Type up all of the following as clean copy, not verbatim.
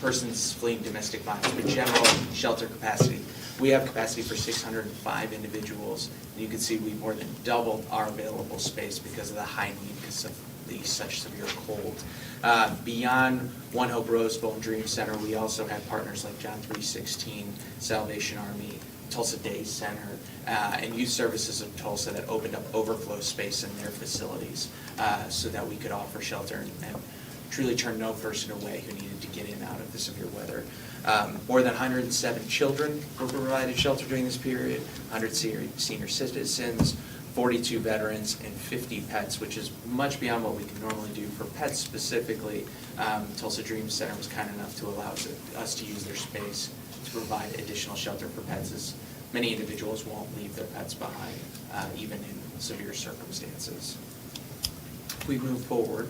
persons fleeing domestic violence, but general shelter capacity. We have capacity for 605 individuals, and you can see we more than doubled our available space because of the high need because of the such severe cold. Beyond One Hope Rose Bowl and Dream Center, we also have partners like John 3:16, Salvation Army, Tulsa Day Center, and Youth Services of Tulsa that opened up overflow space in their facilities so that we could offer shelter and truly turn no person away who needed to get in out of the severe weather. More than 107 children were provided shelter during this period, 100 senior citizens, 42 veterans, and 50 pets, which is much beyond what we can normally do for pets specifically. Tulsa Dream Center was kind enough to allow us to use their space to provide additional shelter for pets, as many individuals won't leave their pets behind, even in severe circumstances. If we move forward,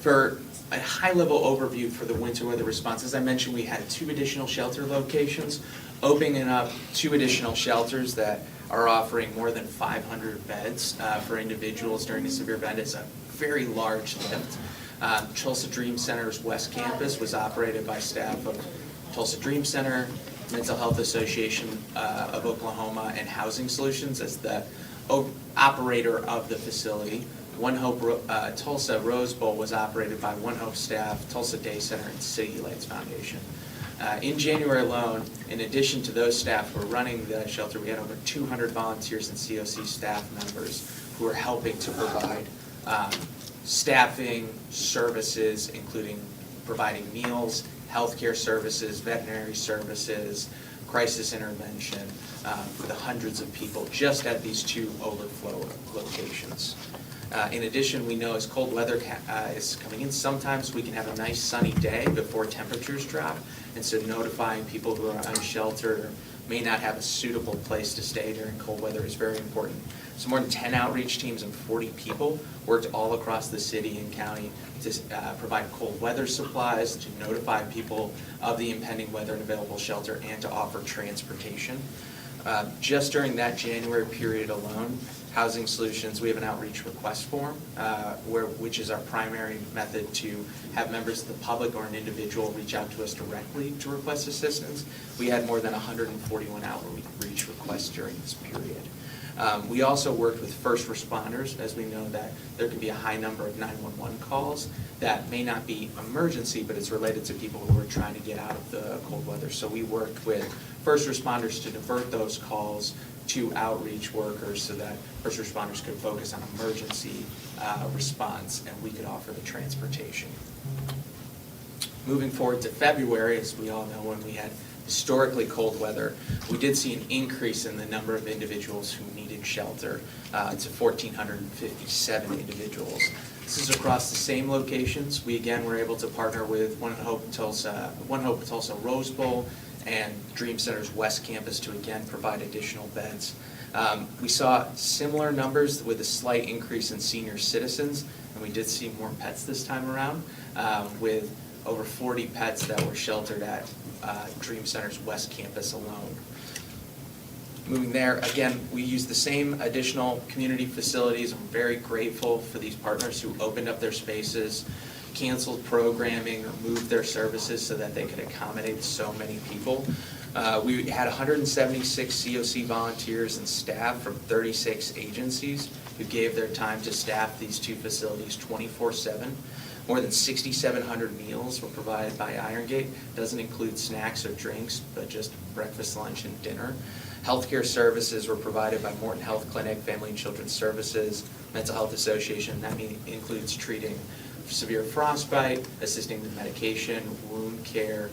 for a high-level overview for the winter weather response, as I mentioned, we had 2 additional shelter locations, opening up 2 additional shelters that are offering more than 500 beds for individuals during the severe event. It's a very large lift. Tulsa Dream Center's West Campus was operated by staff of Tulsa Dream Center, Mental Health Association of Oklahoma, and Housing Solutions as the operator of the facility. One Hope Tulsa Rose Bowl was operated by One Hope staff, Tulsa Day Center, and City Lights Foundation. In January alone, in addition to those staff who were running the shelter, we had over 200 volunteers and COC staff members who are helping to provide staffing services, including providing meals, healthcare services, veterinary services, crisis intervention for the hundreds of people just at these 2 overflow locations. In addition, we know as cold weather is coming in, sometimes we can have a nice sunny day before temperatures drop, and so notifying people who are unsheltered or may not have a suitable place to stay during cold weather is very important. So more than 10 outreach teams and 40 people worked all across the city and county to provide cold weather supplies, to notify people of the impending weather and available shelter, and to offer transportation. Just during that January period alone, Housing Solutions, we have an outreach request form, which is our primary method to have members of the public or an individual reach out to us directly to request assistance. We had more than 141 outreach requests during this period. We also worked with first responders, as we know that there can be a high number of 911 calls that may not be emergency, but it's related to people who are trying to get out of the cold weather. So we worked with first responders to divert those calls to outreach workers so that first responders could focus on emergency response and we could offer the transportation. Moving forward to February, as we all know, when we had historically cold weather, we did see an increase in the number of individuals who needed shelter to 1,457 individuals. This is across the same locations. We again were able to partner with One Hope Tulsa Rose Bowl and Dream Center's West Campus to again provide additional beds. We saw similar numbers with a slight increase in senior citizens, and we did see more pets this time around with over 40 pets that were sheltered at Dream Center's West Campus alone. Moving there, again, we used the same additional community facilities. I'm very grateful for these partners who opened up their spaces, canceled programming, or moved their services so that they could accommodate so many people. We had 176 COC volunteers and staff from 36 agencies who gave their time to staff these 2 facilities 24/7. More than 6,700 meals were provided by IronGate. Doesn't include snacks or drinks, but just breakfast, lunch, and dinner. Healthcare services were provided by Morton Health Clinic, Family and Children's Services, Mental Health Association. That includes treating severe frostbite, assisting with medication, wound care,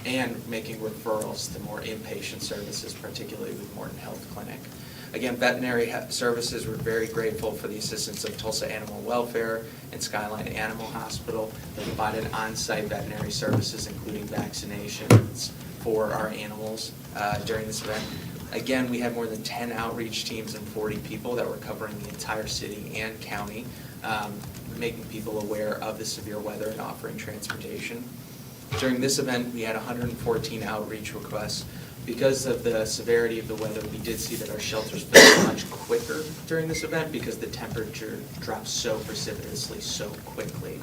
and making referrals to more inpatient services, particularly with Morton Health Clinic. Again, veterinary services, we're very grateful for the assistance of Tulsa Animal Welfare and Skyline Animal Hospital. They provided on-site veterinary services, including vaccinations for our animals during this event. Again, we had more than 10 outreach teams and 40 people that were covering the entire city and county, making people aware of the severe weather and offering transportation. During this event, we had 114 outreach requests. Because of the severity of the weather, we did see that our shelters filled much quicker during this event because the temperature dropped so precipitously so quickly.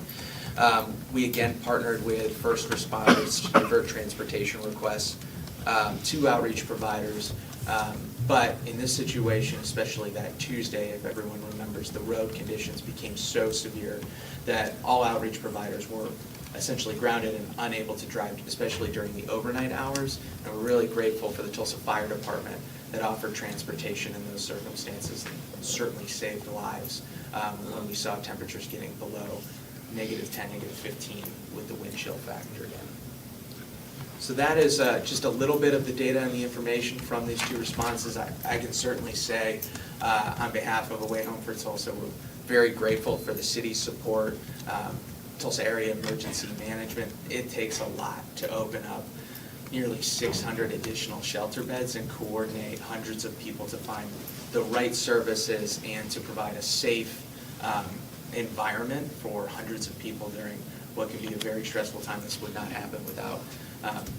We again partnered with first responders to divert transportation requests to outreach providers. But in this situation, especially that Tuesday, if everyone remembers, the road conditions became so severe that all outreach providers were essentially grounded and unable to drive, especially during the overnight hours. And we're really grateful for the Tulsa Fire Department that offered transportation in those circumstances and certainly saved lives when we saw temperatures getting below -10, -15 with the wind chill factor in. So that is just a little bit of the data and the information from these two responses. I can certainly say on behalf of A Way Home for Tulsa, we're very grateful for the city's support. Tulsa Area Emergency Management, it takes a lot to open up nearly 600 additional shelter beds and coordinate hundreds of people to find the right services and to provide a safe environment for hundreds of people during what can be a very stressful time. This would not happen without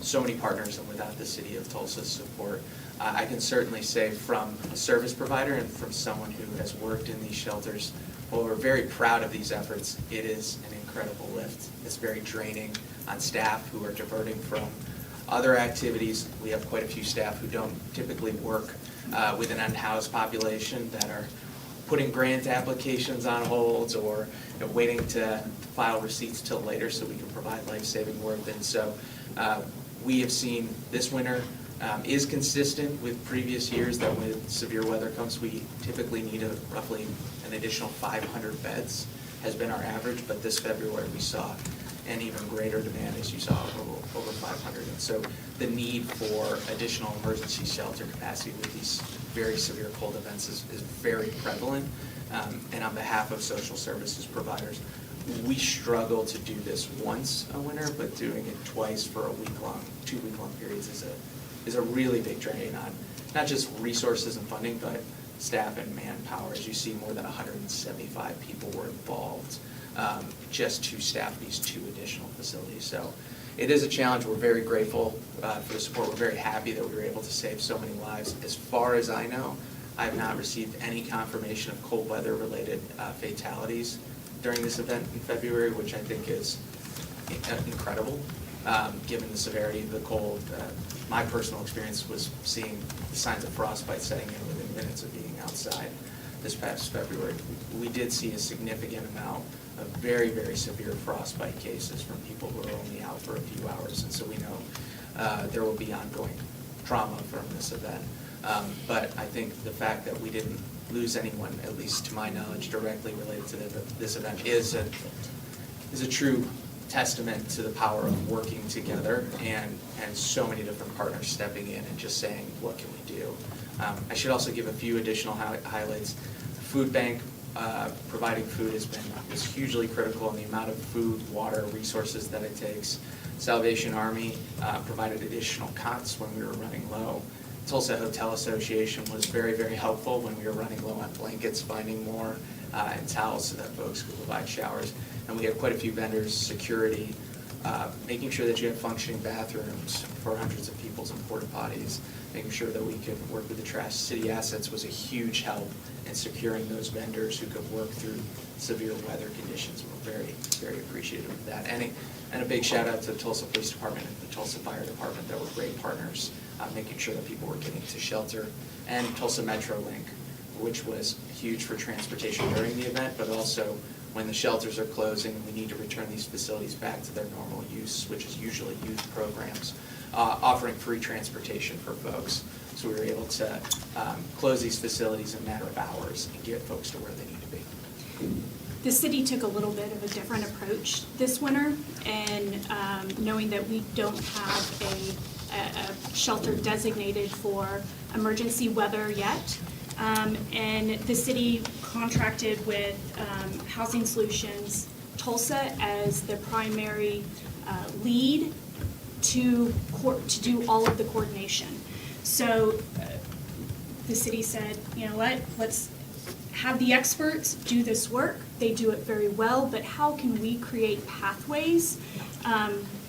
so many partners and without the city of Tulsa's support. I can certainly say from a service provider and from someone who has worked in these shelters, while we're very proud of these efforts, it is an incredible lift. It's very draining on staff who are diverting from other activities. We have quite a few staff who don't typically work with an unhoused population that are putting grant applications on hold or waiting to file receipts till later so we can provide life-saving work. And so we have seen this winter is consistent with previous years that when severe weather comes, we typically need roughly an additional 500 beds has been our average, but this February we saw an even greater demand, as you saw, over 500. And so the need for additional emergency shelter capacity with these very severe cold events is very prevalent. And on behalf of social services providers, we struggle to do this once a winter, but doing it twice for a week-long, 2-week-long periods is a really big drain on not just resources and funding, but staff and manpower. As you see, more than 175 people were involved just to staff these 2 additional facilities. So it is a challenge. We're very grateful for the support. We're very happy that we were able to save so many lives. As far as I know, I have not received any confirmation of cold weather-related fatalities during this event in February, which I think is incredible, given the severity of the cold. My personal experience was seeing the signs of frostbite setting in within minutes of being outside this past February. We did see a significant amount of very, very severe frostbite cases from people who are only out for a few hours, and so we know there will be ongoing trauma from this event. But I think the fact that we didn't lose anyone, at least to my knowledge, directly related to this event is a true testament to the power of working together and so many different partners stepping in and just saying, what can we do? I should also give a few additional highlights. The food bank providing food is hugely critical in the amount of food, water, resources that it takes. Salvation Army provided additional cots when we were running low. Tulsa Hotel Association was very, very helpful when we were running low on blankets, finding more, and towels so that folks could provide showers. And we had quite a few vendors, security, making sure that you have functioning bathrooms for hundreds of people's and porta potties, making sure that we could work with the Trash City Assets was a huge help in securing those vendors who could work through severe weather conditions. We're very, very appreciative of that. And a big shout out to the Tulsa Police Department and the Tulsa Fire Department that were great partners, making sure that people were getting to shelter, and Tulsa MetroLink, which was huge for transportation during the event, but also when the shelters are closing, we need to return these facilities back to their normal use, which is usually youth programs, offering free transportation for folks. So we were able to close these facilities in a matter of hours and get folks to where they need to be. The city took a little bit of a different approach this winter, and knowing that we don't have a shelter designated for emergency weather yet, and the city contracted with Housing Solutions Tulsa as the primary lead to do all of the coordination. So the city said, you know what, let's have the experts do this work. They do it very well, but how can we create pathways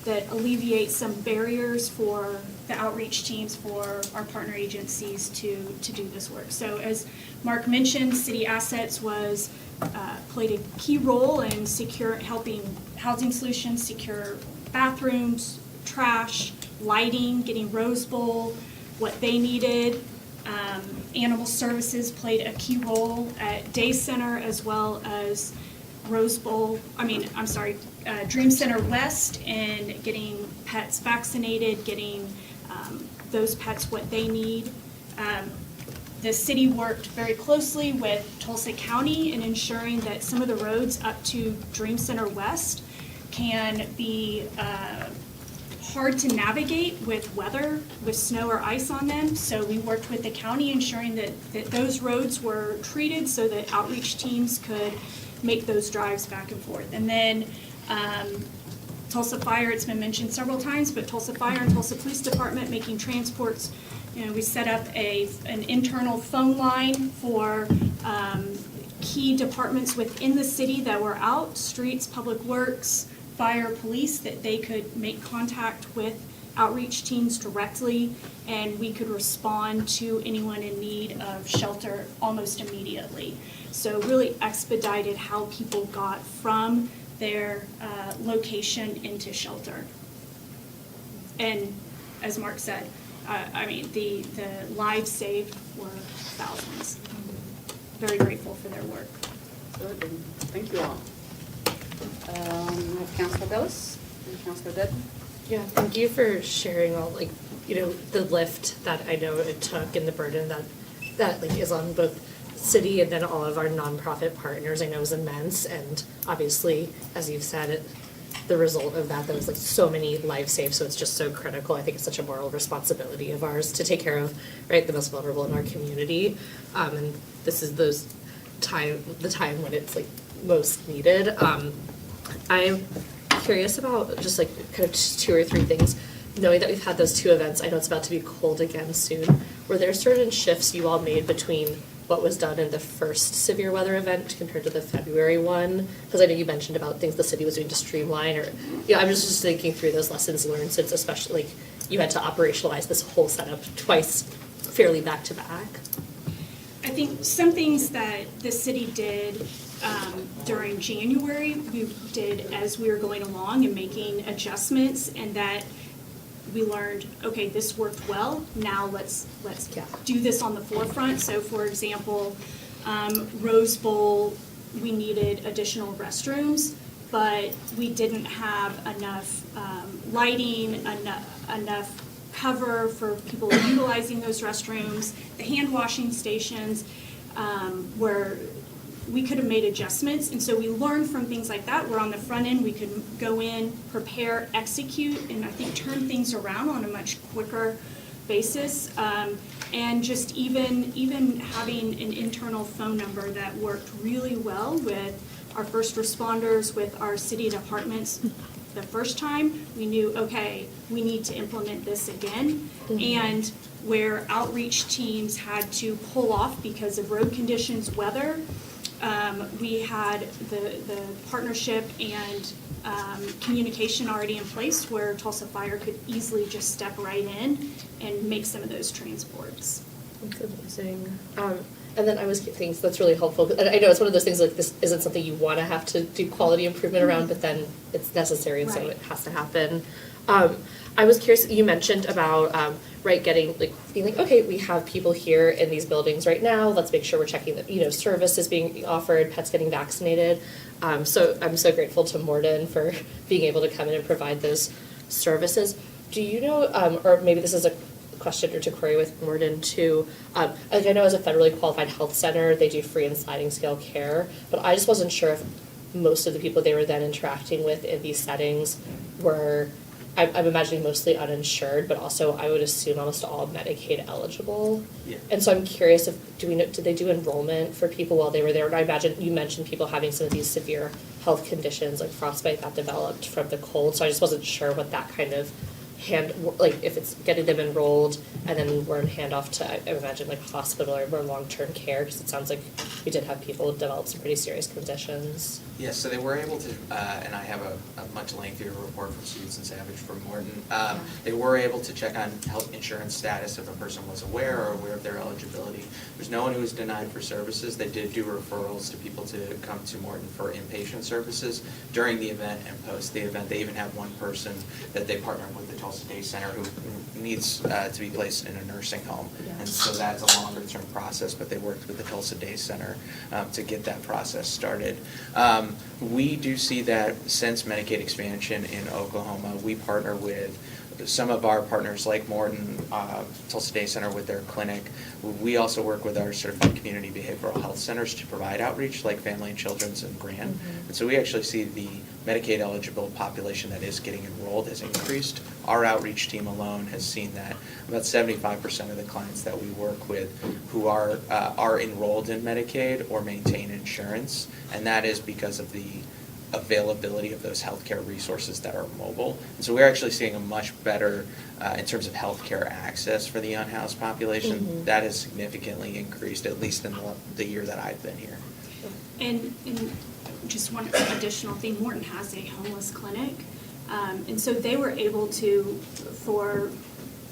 that alleviates some barriers for the outreach teams, for our partner agencies to do this work. So as Mark mentioned, City Assets was played a key role in helping Housing Solutions secure bathrooms, trash, lighting, getting Rose Bowl, what they needed. Animal Services played a key role at Day Center as well as Dream Center West in getting pets vaccinated, getting those pets what they need. The city worked very closely with Tulsa County in ensuring that some of the roads up to Dream Center West can be hard to navigate with weather, with snow or ice on them. So we worked with the county ensuring that those roads were treated so that outreach teams could make those drives back and forth. And then Tulsa Fire, it's been mentioned several times, but Tulsa Fire and Tulsa Police Department making transports. We set up an internal phone line for key departments within the city that were out, streets, public works, fire, police, that they could make contact with outreach teams directly, and we could respond to anyone in need of shelter almost immediately. So really expedited how people got from their location into shelter. And as Mark said, the lives saved were thousands. Very grateful for their work. Good, and thank you all. We have Councilor Billis and Councilor Dutton. Yeah, thank you for sharing all, the lift that I know it took and the burden that is on both city and then all of our nonprofit partners. I know is immense, and obviously, as you've said, the result of that was so many lives saved. So it's just so critical. I think it's such a moral responsibility of ours to take care of the most vulnerable in our community, and this is the time when it's most needed. I'm curious about just kind of just 2 or 3 things. Knowing that we've had those 2 events, I know it's about to be cold again soon. Were there certain shifts you all made between what was done in the first severe weather event compared to the February one? Because I know you mentioned about things the city was doing to streamline, or I'm just thinking through those lessons learned, since especially you had to operationalize this whole setup twice, fairly back to back. I think some things that the city did during January, we did as we were going along and making adjustments, and that we learned, okay, this worked well, now let's do this on the forefront. So for example, Rose Bowl, we needed additional restrooms, but we didn't have enough lighting, enough cover for people utilizing those restrooms. The hand washing stations where we could have made adjustments, and so we learned from things like that, where on the front end we could go in, prepare, execute, and I think turn things around on a much quicker basis. And just even having an internal phone number that worked really well with our first responders, with our city departments. The first time, we knew, okay, we need to implement this again. Mm-hmm. And where outreach teams had to pull off because of road conditions, weather, we had the partnership and communication already in place where Tulsa Fire could easily just step right in and make some of those transports. That's amazing. And then I was thinking that's really helpful. And I know it's one of those things this isn't something you want to have to do quality improvement around, but then it's necessary, and so it has to happen. I was curious, you mentioned about being okay, we have people here in these buildings right now, let's make sure we're checking that services being offered, pets getting vaccinated. So I'm so grateful to Morden for being able to come in and provide those services. Do you know, or maybe this is a question or to query with Morden too, I know as a federally qualified health center they do free and sliding scale care, but I just wasn't sure if most of the people they were then interacting with in these settings were, I'm imagining mostly uninsured, but also I would assume almost all Medicaid eligible. Yeah. And so I'm curious did they do enrollment for people while they were there? And I imagine you mentioned people having some of these severe health conditions like frostbite that developed from the cold, so I just wasn't sure what that kind of if it's getting them enrolled and then we're in handoff to, I imagine, like hospital or more long-term care, because it sounds like we did have people develop some pretty serious conditions. Yes, so they were able to, and I have a much lengthier report from Susan Savage from Morton. They were able to check on health insurance status if a person was aware of their eligibility. There's no one who was denied for services. They did do referrals to people to come to Morton for inpatient services during the event and post the event. They even had one person that they partnered with the Tulsa Day Center who needs to be placed in a nursing home. And so that's a longer-term process, but they worked with the Tulsa Day Center to get that process started. We do see that since Medicaid expansion in Oklahoma, we partner with some of our partners like Morton, Tulsa Day Center with their clinic. We also work with our certified community behavioral health centers to provide outreach like Family and Children's and Grand. And so we actually see the Medicaid eligible population that is getting enrolled has increased. Our outreach team alone has seen that about 75% of the clients that we work with who are enrolled in Medicaid or maintain insurance, and that is because of the availability of those healthcare resources that are mobile. And so we're actually seeing a much better, in terms of healthcare access for the unhoused population, that has significantly increased, at least in the year that I've been here. And just one additional thing, Morton has a homeless clinic. And so they were able to, for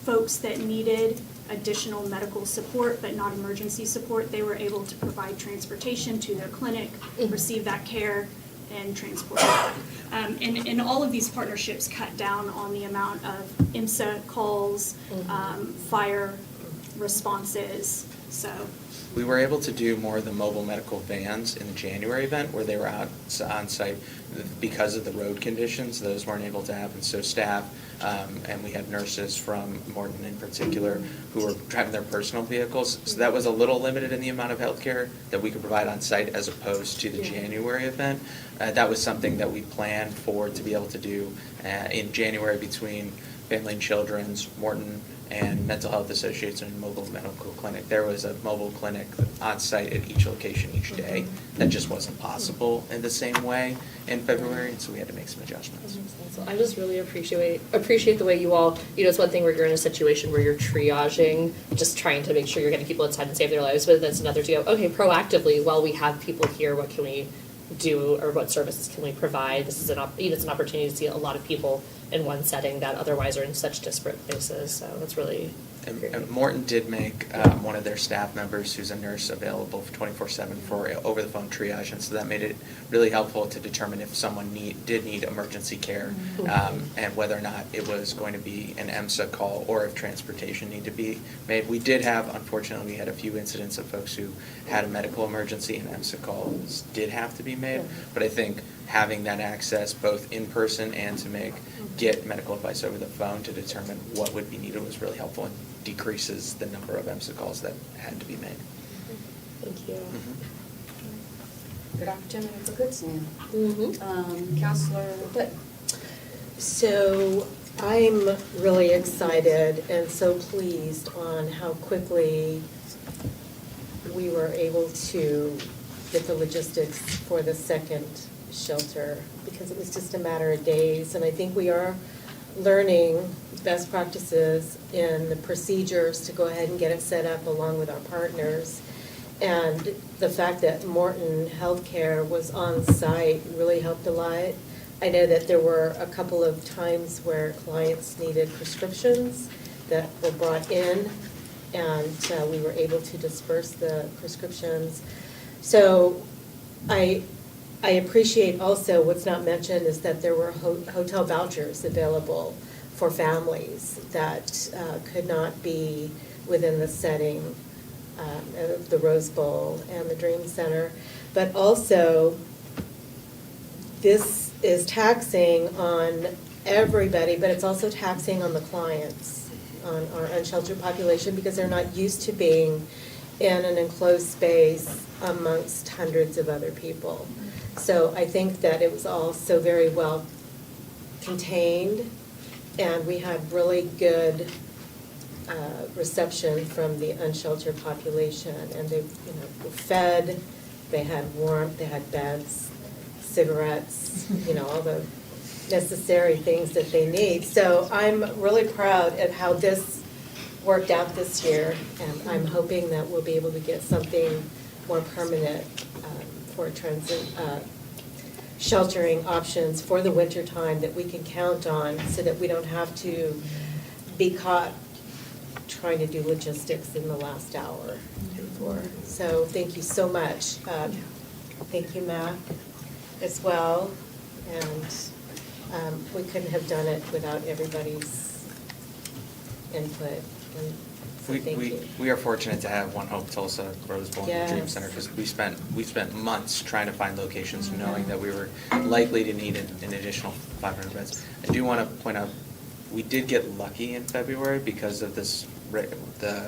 folks that needed additional medical support but not emergency support, they were able to provide transportation to their clinic, receive that care, and transport back. And all of these partnerships cut down on the amount of IMSA calls, fire responses, so. We were able to do more of the mobile medical vans in the January event where they were out on site because of the road conditions. Those weren't able to happen. So staff, and we had nurses from Morton in particular who were driving their personal vehicles. So that was a little limited in the amount of healthcare that we could provide on site as opposed to the January event. That was something that we planned for to be able to do in January between Family and Children's, Morton, and Mental Health Associates and Mobile Medical Clinic. There was a mobile clinic on site at each location each day. That just wasn't possible in the same way in February, and so we had to make some adjustments. So I just really appreciate the way you all, it's one thing where you're in a situation where you're triaging, just trying to make sure you're getting people inside and save their lives, but that's another to go, okay, proactively, while we have people here, what can we do or what services can we provide? This is it's an opportunity to see a lot of people in one setting that otherwise are in such disparate places, so that's really great. And Morton did make one of their staff members who's a nurse available for 24/7 for over-the-phone triage, and so that made it really helpful to determine if someone did need emergency care and whether or not it was going to be an EMSA call or if transportation needed to be made. We did have, unfortunately, we had a few incidents of folks who had a medical emergency and EMSA calls did have to be made, but I think having that access both in person and to get medical advice over the phone to determine what would be needed was really helpful and decreases the number of EMSA calls that had to be made. Thank you. Good opportunity for good, Sam. Mm-hmm. Counselor Good. So I'm really excited and so pleased on how quickly we were able to get the logistics for the second shelter, because it was just a matter of days. And I think we are learning best practices in the procedures to go ahead and get it set up along with our partners. And the fact that Morton Healthcare was on site really helped a lot. I know that there were a couple of times where clients needed prescriptions that were brought in, and we were able to disperse the prescriptions. So I appreciate also what's not mentioned is that there were hotel vouchers available for families that could not be within the setting of the Rose Bowl and the Dream Center. But also, this is taxing on everybody, but it's also taxing on the clients, on our unsheltered population, because they're not used to being in an enclosed space amongst hundreds of other people. So I think that it was all so very well contained, and we had really good reception from the unsheltered population. And they were fed, they had warmth, they had beds, cigarettes, all the necessary things that they need. So I'm really proud at how this worked out this year, and I'm hoping that we'll be able to get something more permanent for sheltering options for the winter time that we can count on, so that we don't have to be caught trying to do logistics in the last hour before. So thank you so much. Thank you, Mac, as well. And we couldn't have done it without everybody's input. And so thank you. We are fortunate to have One Hope Tulsa Rose Bowl and Dream Yes. Center, because we spent months trying to find locations, knowing that we were likely to need an additional 500 beds. I do want to point out, we did get lucky in February because of the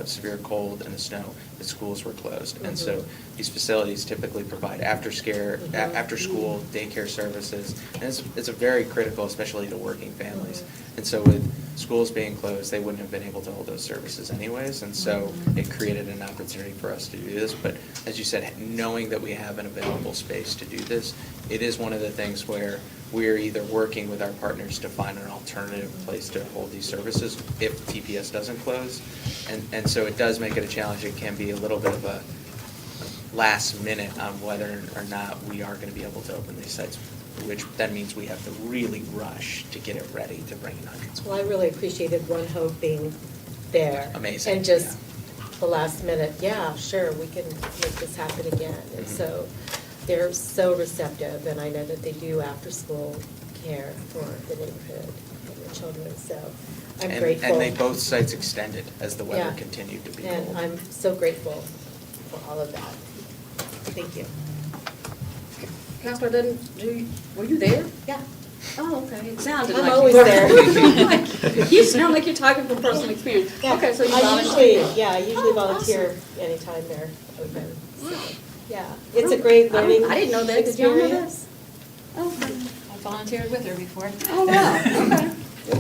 severe cold and the snow. The schools were closed, and so these facilities typically provide after school daycare services, and it's a very critical, especially to working families. And so with schools being closed, they wouldn't have been able to hold those services anyways, and so it created an opportunity for us to do this. But as you said, knowing that we have an available space to do this, it is one of the things where we're either working with our partners to find an alternative place to hold these services if TPS doesn't close. And so it does make it a challenge. It can be a little bit of a last minute on whether or not we are going to be able to open these sites, which then means we have to really rush to get it ready to bring in hundreds. Well, I really appreciated One Hope being there. Amazing, And just the last minute, yeah, sure, we can make this happen again. And so they're so receptive, and I know that they do after-school care for the neighborhood and the children, so I'm grateful. And they both sites extended as the weather Yeah. continued to be cold. And I'm so grateful for all of that. Thank you. Counselor Dunn, were you there? Yeah. Oh, okay, it sounded I'm like. always you were. there. You sound like you're talking from personal experience. Okay, so you volunteer. I usually Oh, volunteer anytime they're open. So, yeah, it's a great I learning didn't know that. Did y'all know that? experience. Okay. I volunteered with her before. Oh, wow, okay.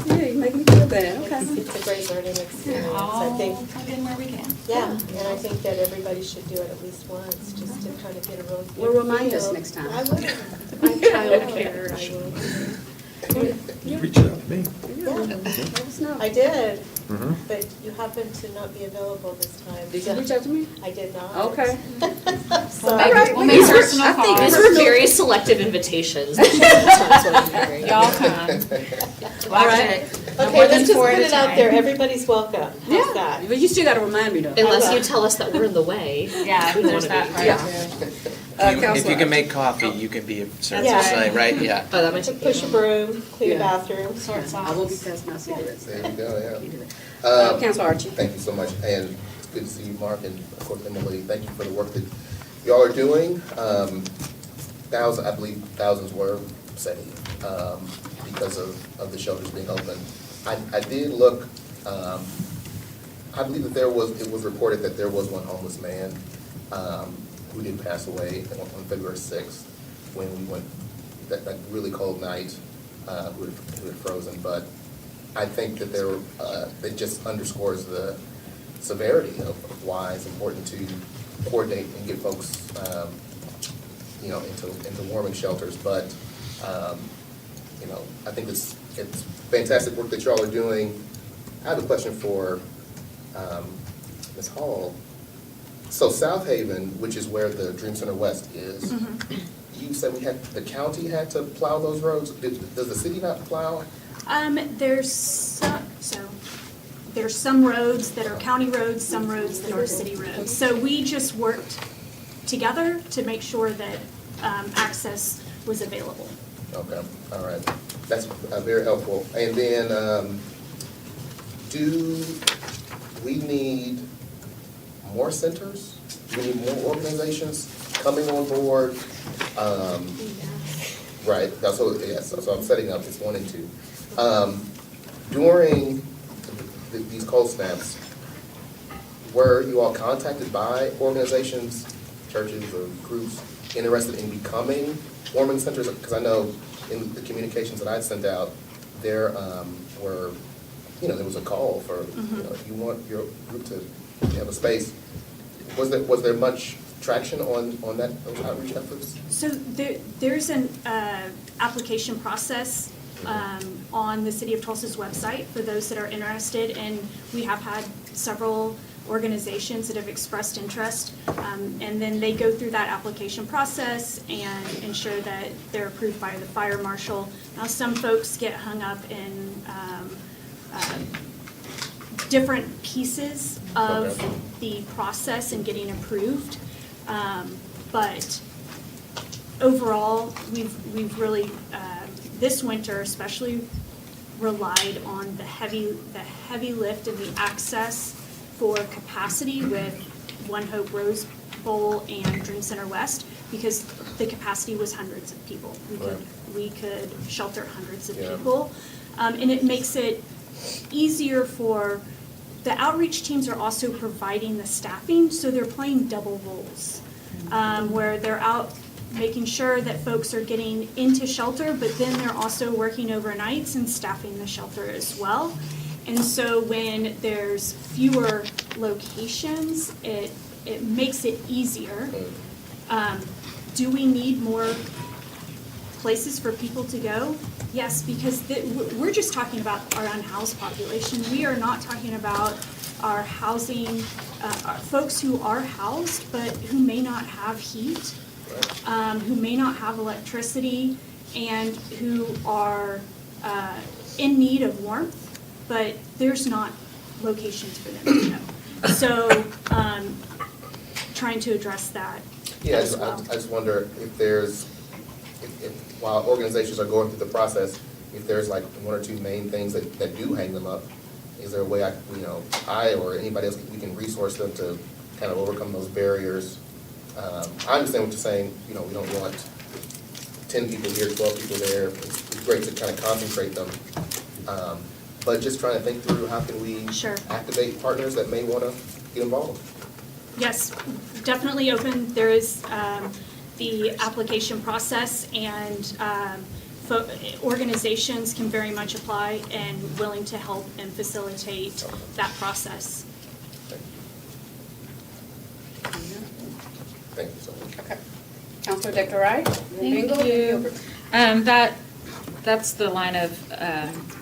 Yeah, you make me feel bad, okay. It's a great learning experience, I I'll think. come in where we can. Yeah, and I think that everybody should do it at least once, just to kind of get a real good Well, remind us feel. next time. I will. I'm childcare, I will. You reached out to me. Yeah, let us know. I did, Mhm. but you happened to not be available this time. Did you reach out to me? I did not. Okay. Sorry. We'll make personal I think calls. These were very selective invitations. That's what I'm hearing. Y'all come. All right. No Okay, more than let's just four put at a it out time. there, everybody's welcome. How's Yeah, that? but you still gotta remind me though. Unless you tell us that we're in the way. Yeah, We there's wanna that be. part Yeah. too. If you Counselor. can make coffee, you can be a service Yeah. site, right? Yeah. Oh, that might take Push a broom, clean the Yeah. bathroom. Sort I won't be sauce. passing out cigarettes. There you go, You do yeah. that. Counselor Archie. Thank you so much, and it's good to see you, Mark, and of course, Emily. Thank you for the work that y'all are doing. I believe thousands were saved because of the shelters being open. I did look, I believe that it was reported that there was one homeless man who did pass away on February 6th when we went, that really cold night, who had frozen. But I think that it just underscores the severity of why it's important to coordinate and get folks, into warming shelters. But, I think it's fantastic work that y'all are doing. I have a question for Ms. Hall. So South Haven, which is where the Dream Center West is, you said the county had to plow those roads? Does the city not plow? There's some roads that are county roads, some roads that are city roads. So we just worked together to make sure that access was available. Okay, all right. That's very helpful. And then, do we need more centers? Do we need more organizations coming on board? Right, so I'm setting up, it's 1 and 2. During these cold snaps, were you all contacted by organizations, churches, or groups interested in becoming warming centers? Because I know in the communications that I sent out, there there was a call for, if you want your group to have a space. Was there much traction on those outreach efforts? So there's an application process on the City of Tulsa's website for those that are interested. And we have had several organizations that have expressed interest. And then they go through that application process and ensure that they're approved by the fire marshal. Now, some folks get hung up in different pieces of Okay. the process and getting approved. But overall, we've really, this winter especially, relied on the heavy lift and the access for capacity with One Hope Rose Bowl and Dream Center West, because the capacity was hundreds of people. We could shelter hundreds of Yeah. people. And it makes it easier for, the outreach teams are also providing the staffing, so they're playing double roles. Where they're out making sure that folks are getting into shelter, but then they're also working overnights and staffing the shelter as well. And so when there's fewer locations, it makes it easier. Do we need more places for people to go? Yes, because we're just talking about our unhoused population. We are not talking about our housing, our folks who are housed, but who may not have heat, who may not have electricity, and who are in need of warmth, but there's not locations for them to go. So, trying to address that Yeah, as well. I just wonder if there's, if while organizations are going through the process, if there's like one or two main things that do hang them up, is there a way I or anybody else, we can resource them to kind of overcome those barriers? I understand what you're saying, we don't want 10 people here, 12 people there. It's great to kind of concentrate them. But just trying to think through how can we Sure. activate partners that may want to get involved. Yes, definitely open. There is the application process, and organizations can very much apply and willing to help and facilitate that process. Thank you so much. Okay. Counselor Dr. Wright? Thank you. That's the line of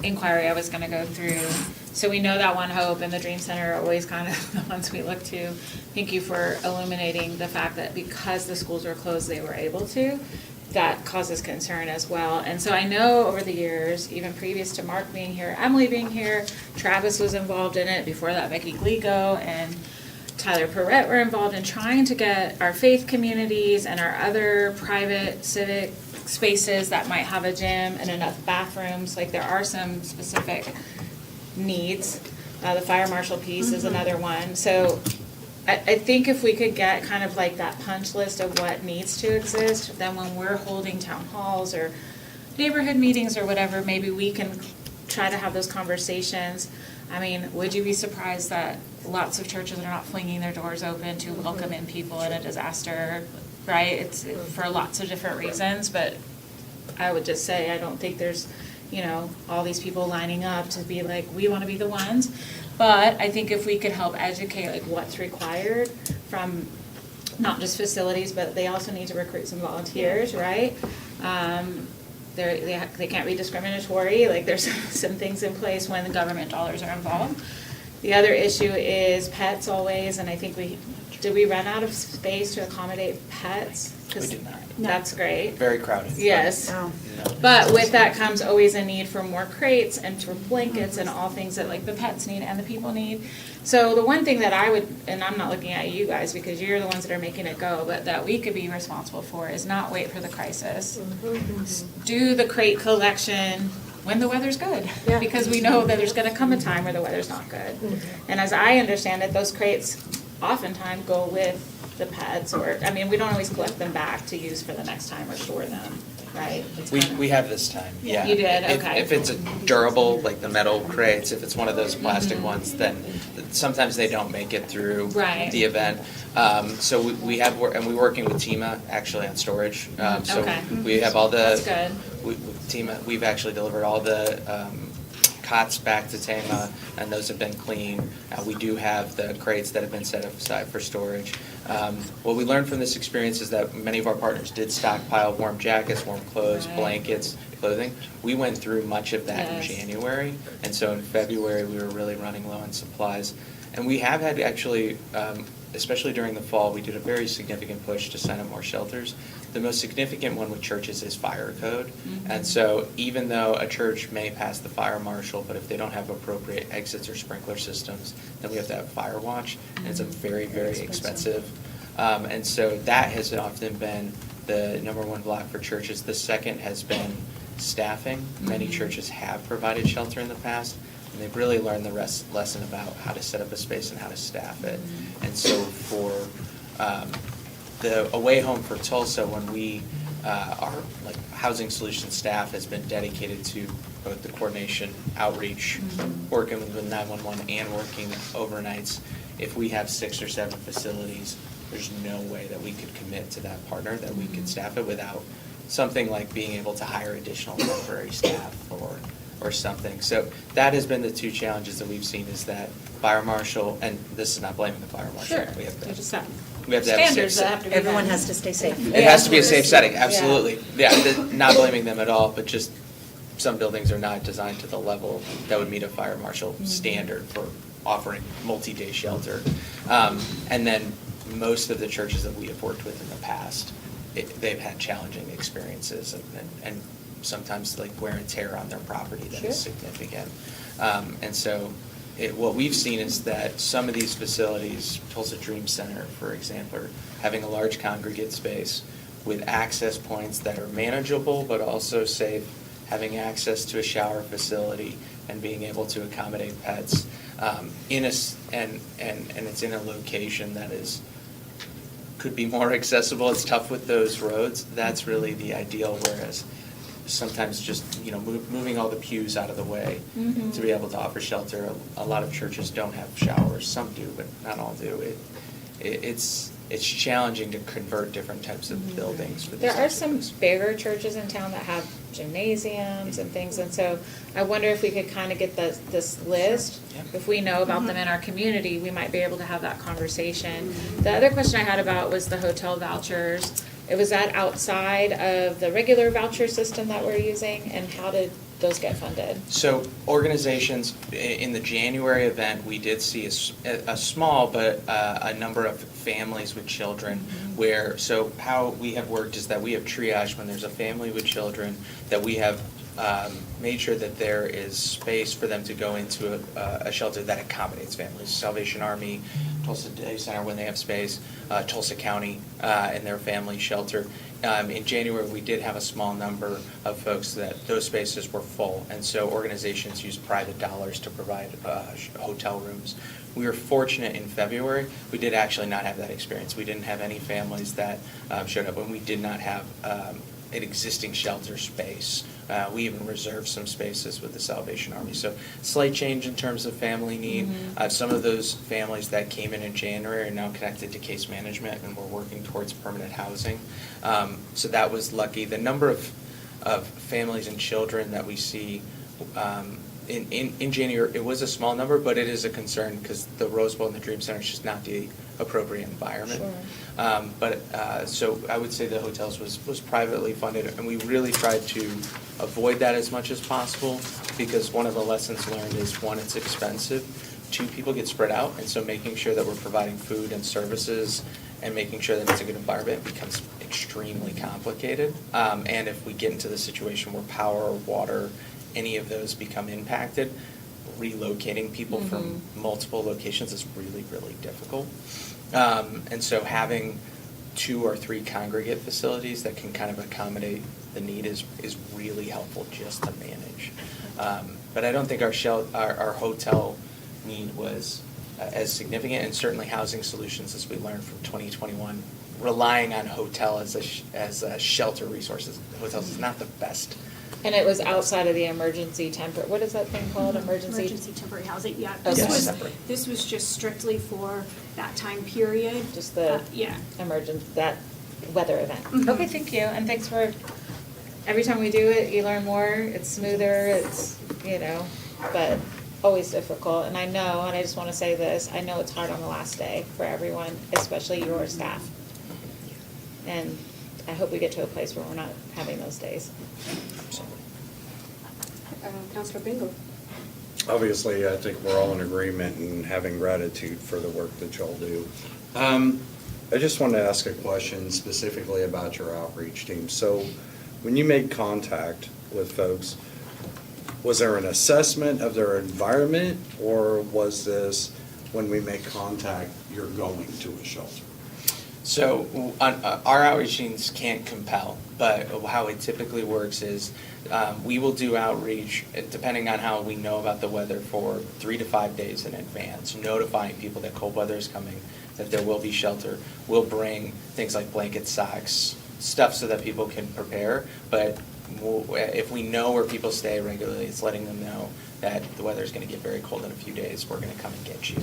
inquiry I was going to go through. So we know that One Hope and the Dream Center are always kind of the ones we look to. Thank you for illuminating the fact that because the schools were closed, they were able to. That causes concern as well. And so I know over the years, even previous to Mark being here, Emily being here, Travis was involved in it. Before that, Becky Glico and Tyler Perrette were involved in trying to get our faith communities and our other private civic spaces that might have a gym and enough bathrooms. Like, there are some specific needs. The fire marshal piece is another one. So I think if we could get kind of like that punch list of what needs to exist, then when we're holding town halls or neighborhood meetings or whatever, maybe we can try to have those conversations. I mean, would you be surprised that lots of churches are not flinging their doors open to welcome in people in a disaster, right? It's for lots of different reasons, but I would just say I don't think there's, all these people lining up to be like, we want to be the ones. But I think if we could help educate like what's required from not just facilities, but they also need to recruit some volunteers, right? They can't be discriminatory. Like, there's some things in place when the government dollars are involved. The other issue is pets always, and I think did we run out of space to accommodate pets? 'Cause We did not. That's great. Very crowded. Yes. No. But with that comes always a need for more crates and for blankets and all things that like the pets need and the people need. So the one thing that I would, and I'm not looking at you guys because you're the ones that are making it go, but that we could be responsible for is not wait for the crisis. Do the crate collection when the weather's good. Yeah. Because we know that there's gonna come a time where the weather's not good. And as I understand it, those crates oftentimes go with the pets, or, I mean, we don't always collect them back to use for the next time or store them, right? It's kinda- We have this time, yeah. You did? If- Okay. If it's a durable, like the metal crates, if it's one of those plastic ones, then sometimes they don't make it through Right. the event. So we have, and we're working with TEMA actually on storage. So Okay. we have all the. That's good. With TEMA, we've actually delivered all the cots back to TEMA, and those have been cleaned. We do have the crates that have been set aside for storage. What we learned from this experience is that many of our partners did stockpile warm jackets, warm clothes, Right. blankets, clothing. We went through much of that in Yes. January, and so in February, we were really running low on supplies. And we have had actually, especially during the fall, we did a very significant push to sign up more shelters. The most significant one with churches is fire code. And so even though a church may pass the fire marshal, but if they don't have appropriate exits or sprinkler systems, then we have to have fire watch, and it's a very, very expensive. And so that has often been the number one block for churches. The second has been staffing. Many churches have provided shelter in the past, and they've really learned the lesson about how to set up a space and how to staff it. And so for the Away Home for Tulsa, when we, our like housing solutions staff has been dedicated to both the coordination, outreach, working with 911 and working overnights. If we have 6 or 7 facilities, there's no way that we could commit to that partner, that we could staff it without something like being able to hire additional temporary staff or something. So that has been the two challenges that we've seen, is that fire marshal, and this is not blaming the fire marshal. Sure, We have to, you just have we have to have a safe standards that set. have to be Everyone met. has to stay safe. It has to be a safe setting, Yeah. absolutely. Yeah, not blaming them at all, but just some buildings are not designed to the level that would meet a fire marshal standard for offering multi-day shelter. And then most of the churches that we have worked with in the past, they've had challenging experiences and sometimes like wear and tear on their property that is significant. And so what we've seen is that some of these facilities, Tulsa Dream Center, for example, are having a large congregate space with access points that are manageable but also safe, having access to a shower facility and being able to accommodate pets and it's in a location that could be more accessible. It's tough with those roads. That's really the ideal, whereas sometimes just, moving all the pews out of the way to be able to offer shelter. A lot of churches don't have showers. Some do, but not all do. It's challenging to convert different types of buildings for these There are types of some things. bigger churches in town that have gymnasiums and things, and so I wonder if we could kind of get this list. Yep. If we know about them in our community, we might be able to have that conversation. The other question I had about was the hotel vouchers. Was that outside of the regular voucher system that we're using, and how did those get funded? So organizations, in the January event, we did see a small but a number of families with children where, so how we have worked is that we have triaged when there's a family with children, that we have made sure that there is space for them to go into a shelter that accommodates families. Salvation Army, Tulsa Day Center when they have space, Tulsa County and their family shelter. In January, we did have a small number of folks that those spaces were full, and so organizations used private dollars to provide hotel rooms. We were fortunate in February, we did actually not have that experience. We didn't have any families that showed up, and we did not have an existing shelter space. We even reserved some spaces with the Salvation Army. So slight change in terms of family need. Some of those families that came in January are now connected to case management, and we're working towards permanent housing. So that was lucky. The number of families and children that we see in January, it was a small number, but it is a concern because the Rose Bowl and the Dream Center is just not the appropriate environment. Sure. So I would say the hotels was privately funded, and we really tried to avoid that as much as possible, because one of the lessons learned is, one, it's expensive, 2, people get spread out, and so making sure that we're providing food and services and making sure that it's a good environment becomes extremely complicated. And if we get into the situation where power, water, any of those become impacted, relocating people from multiple locations is really, really difficult. And so having 2 or 3 congregate facilities that can kind of accommodate the need is really helpful just to manage. But I don't think our hotel need was as significant, and certainly Housing Solutions, as we learned from 2021, relying on hotel as a shelter resource. Hotels is not the best. And it was outside of the emergency what is that thing called, Emergency temporary housing, yeah. Okay. Yes, separate. This was just strictly for that time period. Just the Yeah. that weather event? Mhm. Okay, thank you, and thanks for, every time we do it, you learn more, it's smoother, it's, but always difficult, and I know, and I just want to say this, I know it's hard on the last day for everyone, especially your staff. And I hope we get to a place where we're not having those days. Counselor Bingo. Obviously, I think we're all in agreement and having gratitude for the work that y'all do. I just wanted to ask a question specifically about your outreach team. So when you made contact with folks, was there an assessment of their environment, or was this, when we make contact, you're going to a shelter? So our outreach teams can't compel, but how it typically works is we will do outreach, depending on how we know about the weather, for 3 to 5 days in advance, notifying people that cold weather is coming, that there will be shelter. We'll bring things like blankets, socks, stuff so that people can prepare, but if we know where people stay regularly, it's letting them know that the weather is going to get very cold in a few days, we're going to come and get you.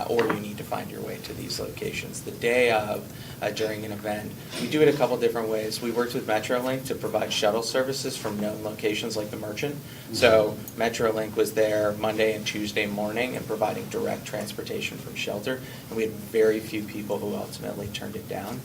Or you need to find your way to these locations. The day of, during an event, we do it a couple different ways. We worked with MetroLink to provide shuttle services from known locations like the Merchant. So MetroLink was there Monday and Tuesday morning and providing direct transportation from shelter, and we had very few people who ultimately turned it down.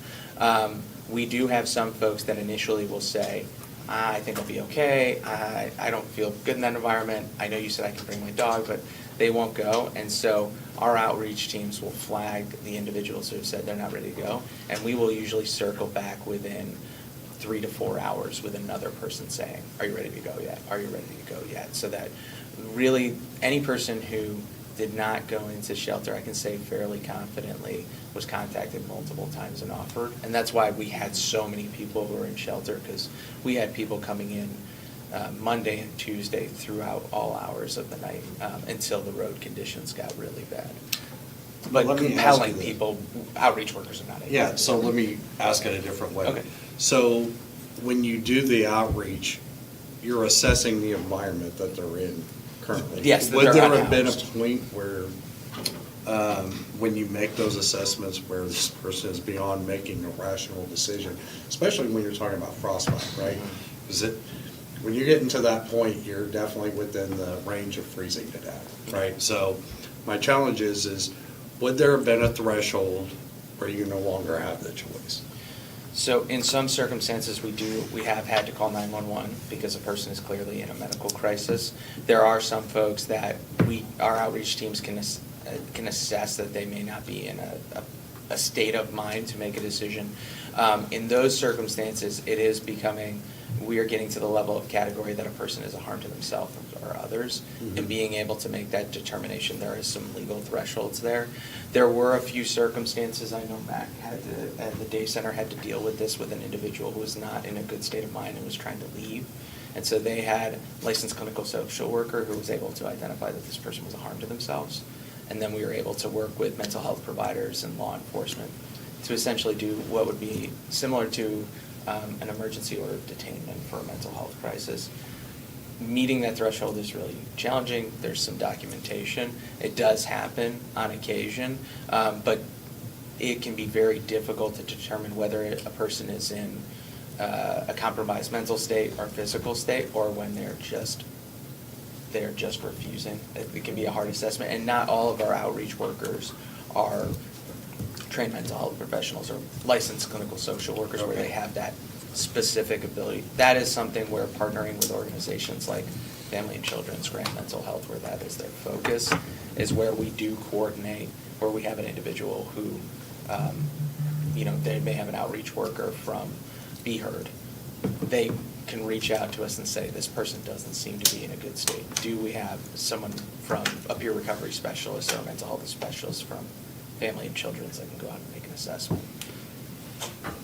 We do have some folks that initially will say, I think I'll be okay, I don't feel good in that environment, I know you said I can bring my dog, but they won't go, and so our outreach teams will flag the individuals who have said they're not ready to go, and we will usually circle back within 3 to 4 hours with another person saying, are you ready to go yet? Are you ready to go yet? So that really, any person who did not go into shelter, I can say fairly confidently, was contacted multiple times and offered. And that's why we had so many people who were in shelter, because we had people coming in Monday and Tuesday throughout all hours of the night until the road conditions got really bad. But Let me ask compelling you this. people, outreach workers are not able to. Yeah, so let me ask it a different way. Okay. So when you do the outreach, you're assessing the environment that they're in currently. Yes, that Would they're there have been a unhoused. point where, when you make those assessments, where this person is beyond making a rational decision, especially when you're talking about frostbite, right? Is it, when you get into that point, you're definitely within the range of freezing to death, right? So my challenge is would there have been a threshold where you no longer have the choice? So in some circumstances, we have had to call 911 because a person is clearly in a medical crisis. There are some folks that our outreach teams can assess that they may not be in a state of mind to make a decision. In those circumstances, it is becoming, we are getting to the level of category that a person is a harm to themselves or others, and being able to make that determination. There is some legal thresholds there. There were a few circumstances, I know Mac and the day center had to deal with this with an individual who was not in a good state of mind and was trying to leave. And so they had a licensed clinical social worker who was able to identify that this person was a harm to themselves. And then we were able to work with mental health providers and law enforcement to essentially do what would be similar to an emergency order of detainment for a mental health crisis. Meeting that threshold is really challenging. There's some documentation. It does happen on occasion, but it can be very difficult to determine whether a person is in a compromised mental state or physical state, or when they're just refusing. It can be a hard assessment, and not all of our outreach workers are trained mental health professionals or licensed clinical social workers where they have that specific ability. That is something we're partnering with organizations like Family and Children's Grant Mental Health, where that is their focus, is where we do coordinate, where we have an individual who, they may have an outreach worker from Be Heard. They can reach out to us and say, this person doesn't seem to be in a good state. Do we have someone from a peer recovery specialist or a mental health specialist from Family and Children's that can go out and make an assessment?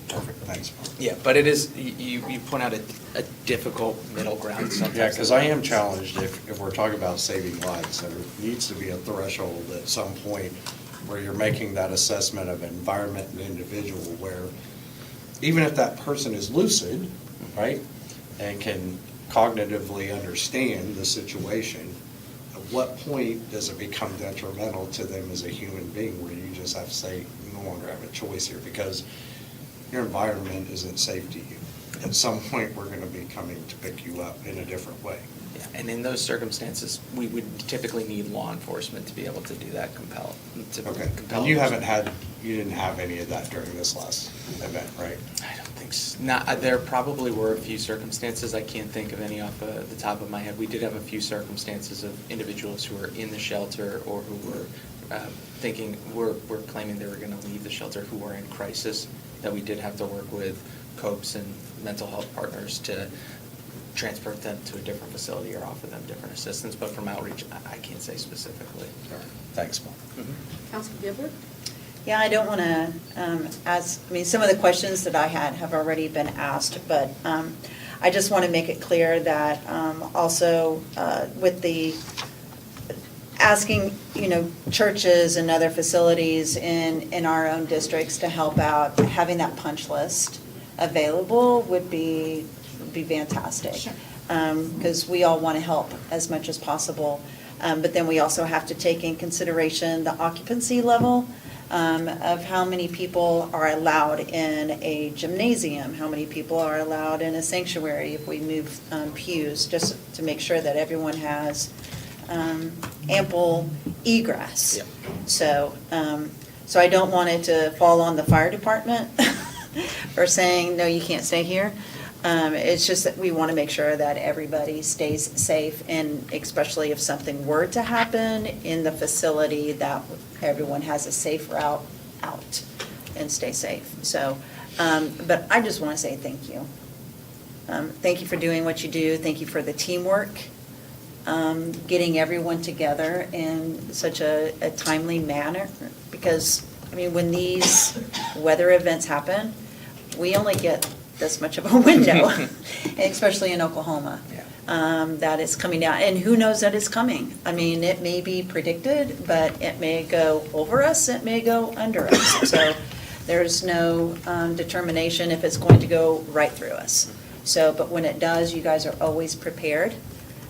Perfect, thanks, Mark. Yeah, but it is, you point out a difficult middle ground sometimes. Yeah, because I am challenged, if we're talking about saving lives, there needs to be a threshold at some point where you're making that assessment of environment and individual, where even if that person is lucid, right, and can cognitively understand the situation, at what point does it become detrimental to them as a human being, where you just have to say, you no longer have a choice here, because your environment isn't safe to you. At some point, we're going to be coming to pick you up in a different way. And in those circumstances, we would typically need law enforcement to be able to do that, to Okay, compel. and you didn't have any of that during this last event, right? I don't think so. There probably were a few circumstances. I can't think of any off the top of my head. We did have a few circumstances of individuals who were in the shelter or who were were claiming they were going to leave the shelter, who were in crisis, that we did have to work with COPES and mental health partners to transport them to a different facility or offer them different assistance. But from outreach, I can't say specifically. All right. Thanks, Bob. Council Gibbard? Yeah, I don't want to ask, I mean, some of the questions that I had have already been asked, but I just want to make it clear that also with the asking, churches and other facilities in our own districts to help out, having that punch list available would be fantastic. Sure. Because we all want to help as much as possible. But then we also have to take in consideration the occupancy level of how many people are allowed in a gymnasium, how many people are allowed in a sanctuary if we move pews, just to make sure that everyone has ample egress. Yep. So I don't want it to fall on the fire department for saying, no, you can't stay here. It's just that we want to make sure that everybody stays safe, and especially if something were to happen in the facility, that everyone has a safe route out and stay safe. So, but I just want to say thank you. Thank you for doing what you do. Thank you for the teamwork, getting everyone together in such a timely manner. Because, I mean, when these weather events happen, we only get this much of a window, especially in Oklahoma, that is coming down. And who knows that it's coming? I mean, it may be predicted, but it may go over us, it may go under us. So there's no determination if it's going to go right through us. So, but when it does, you guys are always prepared.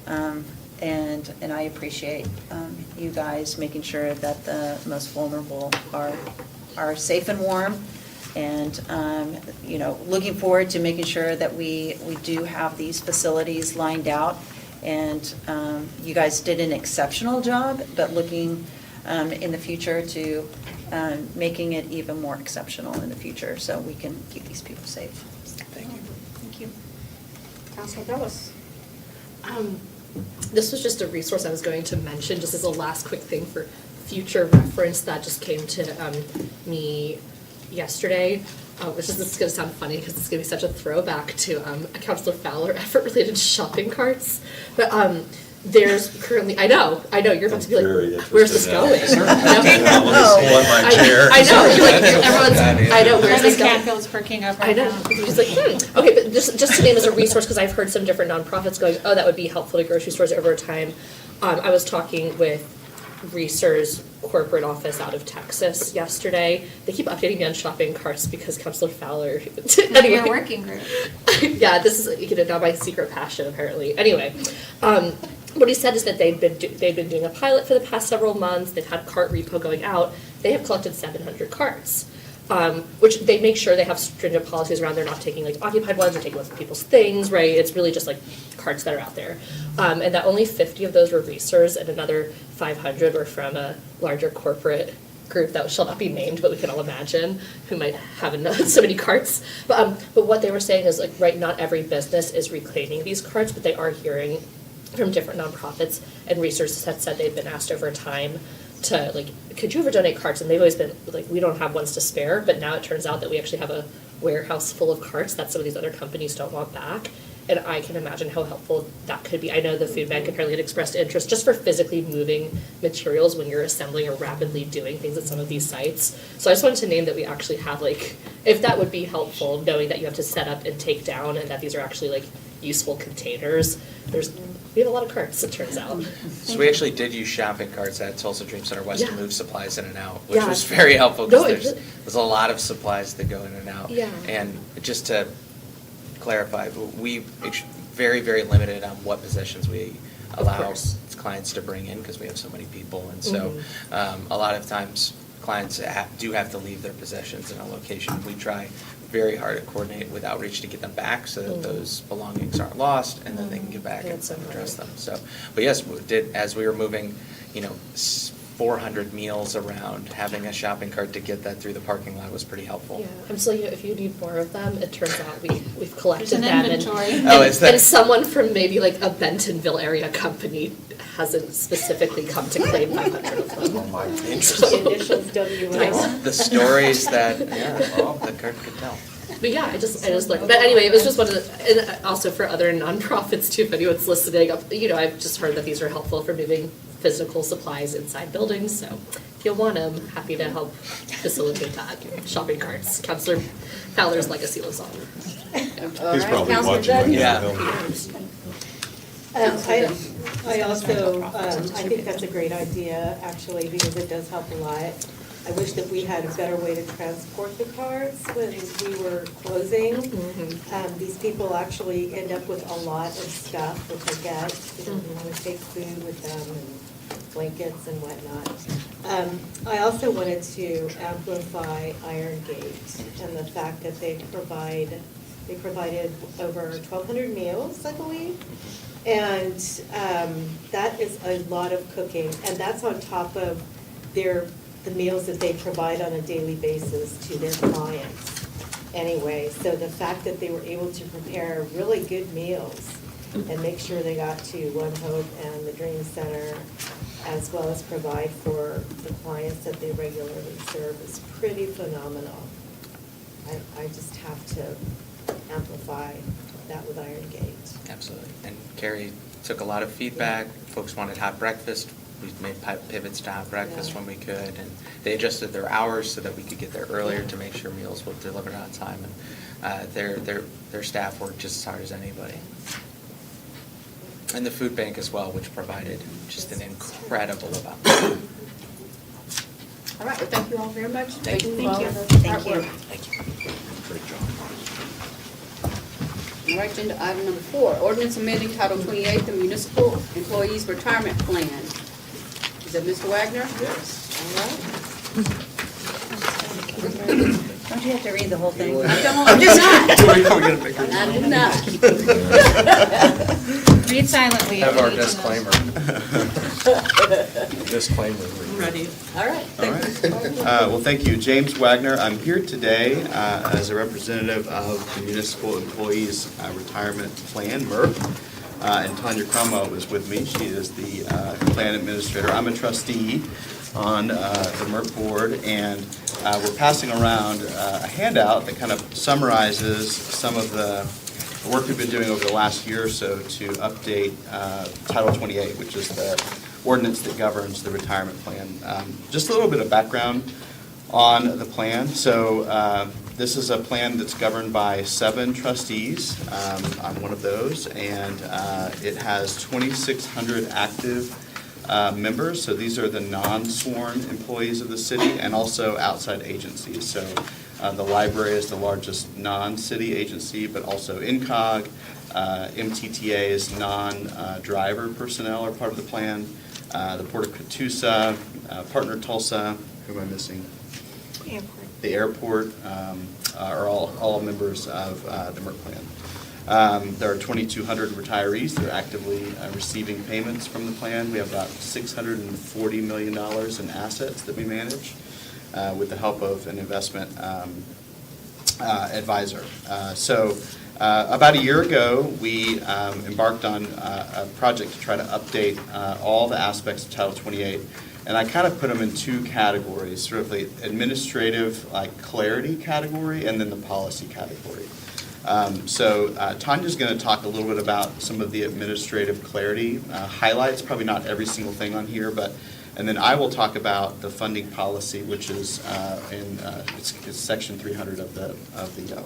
And I appreciate you guys making sure that the most vulnerable are safe and warm. And, looking forward to making sure that we do have these facilities lined out. And you guys did an exceptional job, but looking in the future to making it even more exceptional in the future so we can keep these people safe. Thank you. Thank you. Council Bellis? This was just a resource I was going to mention, just as a last quick thing for future reference that just came to me yesterday, which is, this is going to sound funny because it's going to be such a throwback to a Councilor Fowler effort related to shopping carts. But there's currently, I know, you're about to be like, where's this going? I know, you're like, everyone's, I know, where's this going? Canfield's perking up I right know, now. she's like, okay, but just to name as a resource, because I've heard some different nonprofits going, oh, that would be helpful to grocery stores over time. I was talking with Reeser's corporate office out of Texas yesterday. They keep updating me on shopping carts because Councilor Fowler. Anyway. Your working group. Yeah, this is now my secret passion apparently. Anyway, what he said is that they've been doing a pilot for the past several months. They've had cart repo going out. They have collected 700 carts, which they make sure they have stringent policies around. They're not taking like occupied ones or taking lots of people's things, right? It's really just like carts that are out there, and that only 50 of those were Reeser's, and another 500 were from a larger corporate group that shall not be named, but we can all imagine who might have so many carts. But what they were saying is like, right, not every business is reclaiming these carts, but they are hearing from different nonprofits, and Reeser's had said they've been asked over time to like, could you ever donate carts? And they've always been like, we don't have ones to spare, but now it turns out that we actually have a warehouse full of carts that some of these other companies don't want back. And I can imagine how helpful that could be. I know the food bank apparently had expressed interest just for physically moving materials when you're assembling or rapidly doing things at some of these sites. So I just wanted to name that we actually have like, if that would be helpful, knowing that you have to set up and take down and that these are actually like useful containers. We have a lot of carts, it turns out. So we actually did use shopping carts at Tulsa Dream Center West to Yeah. move supplies in and out, which Yeah. was very helpful No, because there's a lot of supplies that go in and out. Yeah. And just to clarify, we very, very limited on what possessions we allow course. clients to bring in because we have so many people. And so Mm-hmm. a lot of times clients do have to leave their possessions in a location. We try very hard to coordinate with outreach to get them back so that those belongings aren't lost, and then they can get back and That's so address right. them. So, but yes, as we were moving, 400 meals around, having a shopping cart to get that through the parking lot was pretty helpful. Yeah, I'm still, if you need more of them, it turns out we've collected There's an them. and- inventory. Oh, is that- And someone from maybe like a Bentonville area company hasn't specifically come to claim 500 of them. On my Interesting. Initials WM. The stories that, the cart could tell. But yeah, I just like, but anyway, it was just one of the, and also for other nonprofits too, if anyone's listening, I've just heard that these are helpful for moving physical supplies inside buildings, so if you want them, happy to help facilitate that. Shopping carts, Counselor Fowler's legacy lives on. All He's right, probably Counselor watching right Dudley? Yeah. I also, I think that's a great idea, actually, because it does help a lot. I wish that we had a better way to transport the carts when we were closing. These people actually end up with a lot of stuff, which I get, they want to take food with them and blankets and whatnot. I also wanted to amplify Iron Gate and the fact that they provided over 1,200 meals, I believe. And that is a lot of cooking, and that's on top of the meals that they provide on a daily basis to their clients. Anyway, so the fact that they were able to prepare really good meals and make sure they got to One Hope and the Dream Center, as well as provide for the clients that they regularly serve, is pretty phenomenal. I just have to amplify that with Iron Gate. Absolutely. And Carrie took a lot of feedback. Folks wanted hot breakfast. We made pivots to hot breakfast Yeah. when we could, and they adjusted their hours so that we could get there earlier to make sure meals were delivered on time. And their staff worked just as hard as anybody. And the food bank as well, which provided just an incredible amount. All right, well, thank you all very much. Thank you. for all Thank of you. the Thank hard you. work. Thank you. Great job. All right, agenda item number 4, ordinance amending Title 28, the municipal employees retirement plan. Is that Mr. Wagner? Yes. All right. Don't you have to read the whole thing? I do not. Read silently. Have if you our need to know. disclaimer. Disclaimer. Ready. All right, All thank you. right. Well, thank you. James Wagner. I'm here today as a representative of the Municipal Employees Retirement Plan, MERP. And Tanya Cromwell is with me. She is the plan administrator. I'm a trustee on the MERP board, and we're passing around a handout that kind of summarizes some of the work we've been doing over the last year or so to update Title 28, which is the ordinance that governs the retirement plan. Just a little bit of background on the plan. So this is a plan that's governed by 7 trustees. I'm one of those, and it has 2,600 active members. So these are the non-sworn employees of the city and also outside agencies. So the library is the largest non-city agency, but also INCOG, MTTA's non-driver personnel are part of the plan. The Port of Catoosa, Partner Tulsa, who am I missing? The airport are all members of the MERP plan. There are 2,200 retirees that are actively receiving payments from the plan. We have about $640 million in assets that we manage with the help of an investment advisor. So about a year ago, we embarked on a project to try to update all the aspects of Title 28. And I kind of put them in 2 categories, sort of the administrative, like clarity category, and then the policy category. So Tanya's going to talk a little bit about some of the administrative clarity highlights, probably not every single thing on here, and then I will talk about the funding policy, which is it's section 300 of the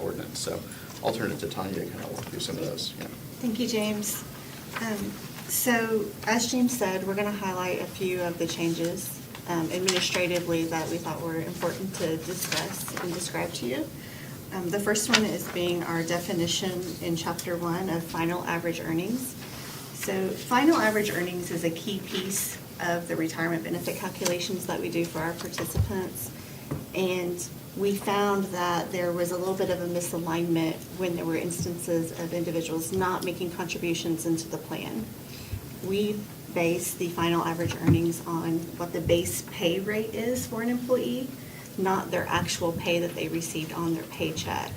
ordinance. So I'll turn it to Tanya to kind of walk through some of those. Yeah. Thank you, James. So, as James said, we're going to highlight a few of the changes administratively that we thought were important to discuss and describe to you. The first one is being our definition in Chapter 1 of final average earnings. So, final average earnings is a key piece of the retirement benefit calculations that we do for our participants. And we found that there was a little bit of a misalignment when there were instances of individuals not making contributions into the plan. We base the final average earnings on what the base pay rate is for an employee, not their actual pay that they received on their paycheck.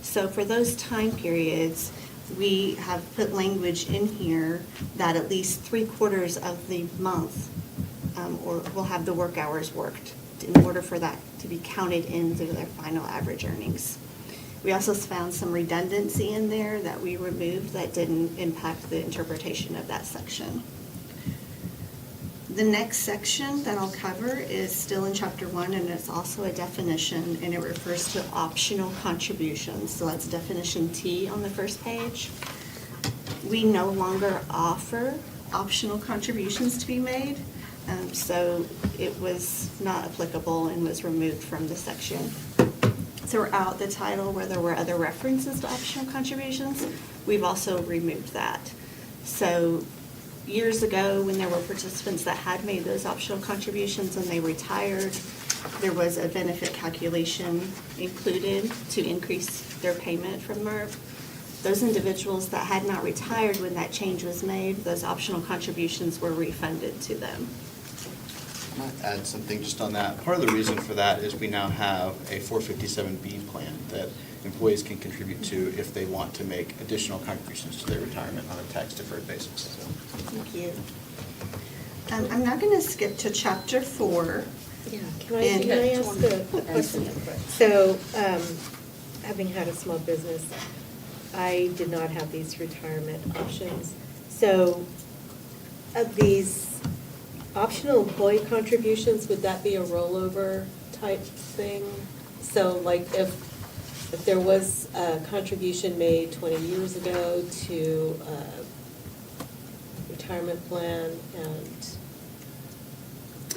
So for those time periods, we have put language in here that at least 3/4 of the month or will have the work hours worked in order for that to be counted into their final average earnings. We also found some redundancy in there that we removed that didn't impact the interpretation of that section. The next section that I'll cover is still in Chapter 1, and it's also a definition, and it refers to optional contributions. So that's definition T on the first page. We no longer offer optional contributions to be made, so it was not applicable and was removed from the section. Throughout the title, where there were other references to optional contributions, we've also removed that. So years ago, when there were participants that had made those optional contributions and they retired, there was a benefit calculation included to increase their payment from MERP. Those individuals that had not retired when that change was made, those optional contributions were refunded to them. I might add something just on that. Part of the reason for that is we now have a 457B plan that employees can contribute to if they want to make additional contributions to their retirement on a tax-deferred basis. Thank you. I'm now going to skip to Chapter 4. Yeah, can I And- ask a question? So, having had a small business, I did not have these retirement options. So, of these optional employee contributions, would that be a rollover type thing? So like if there was a contribution made 20 years ago to a retirement plan and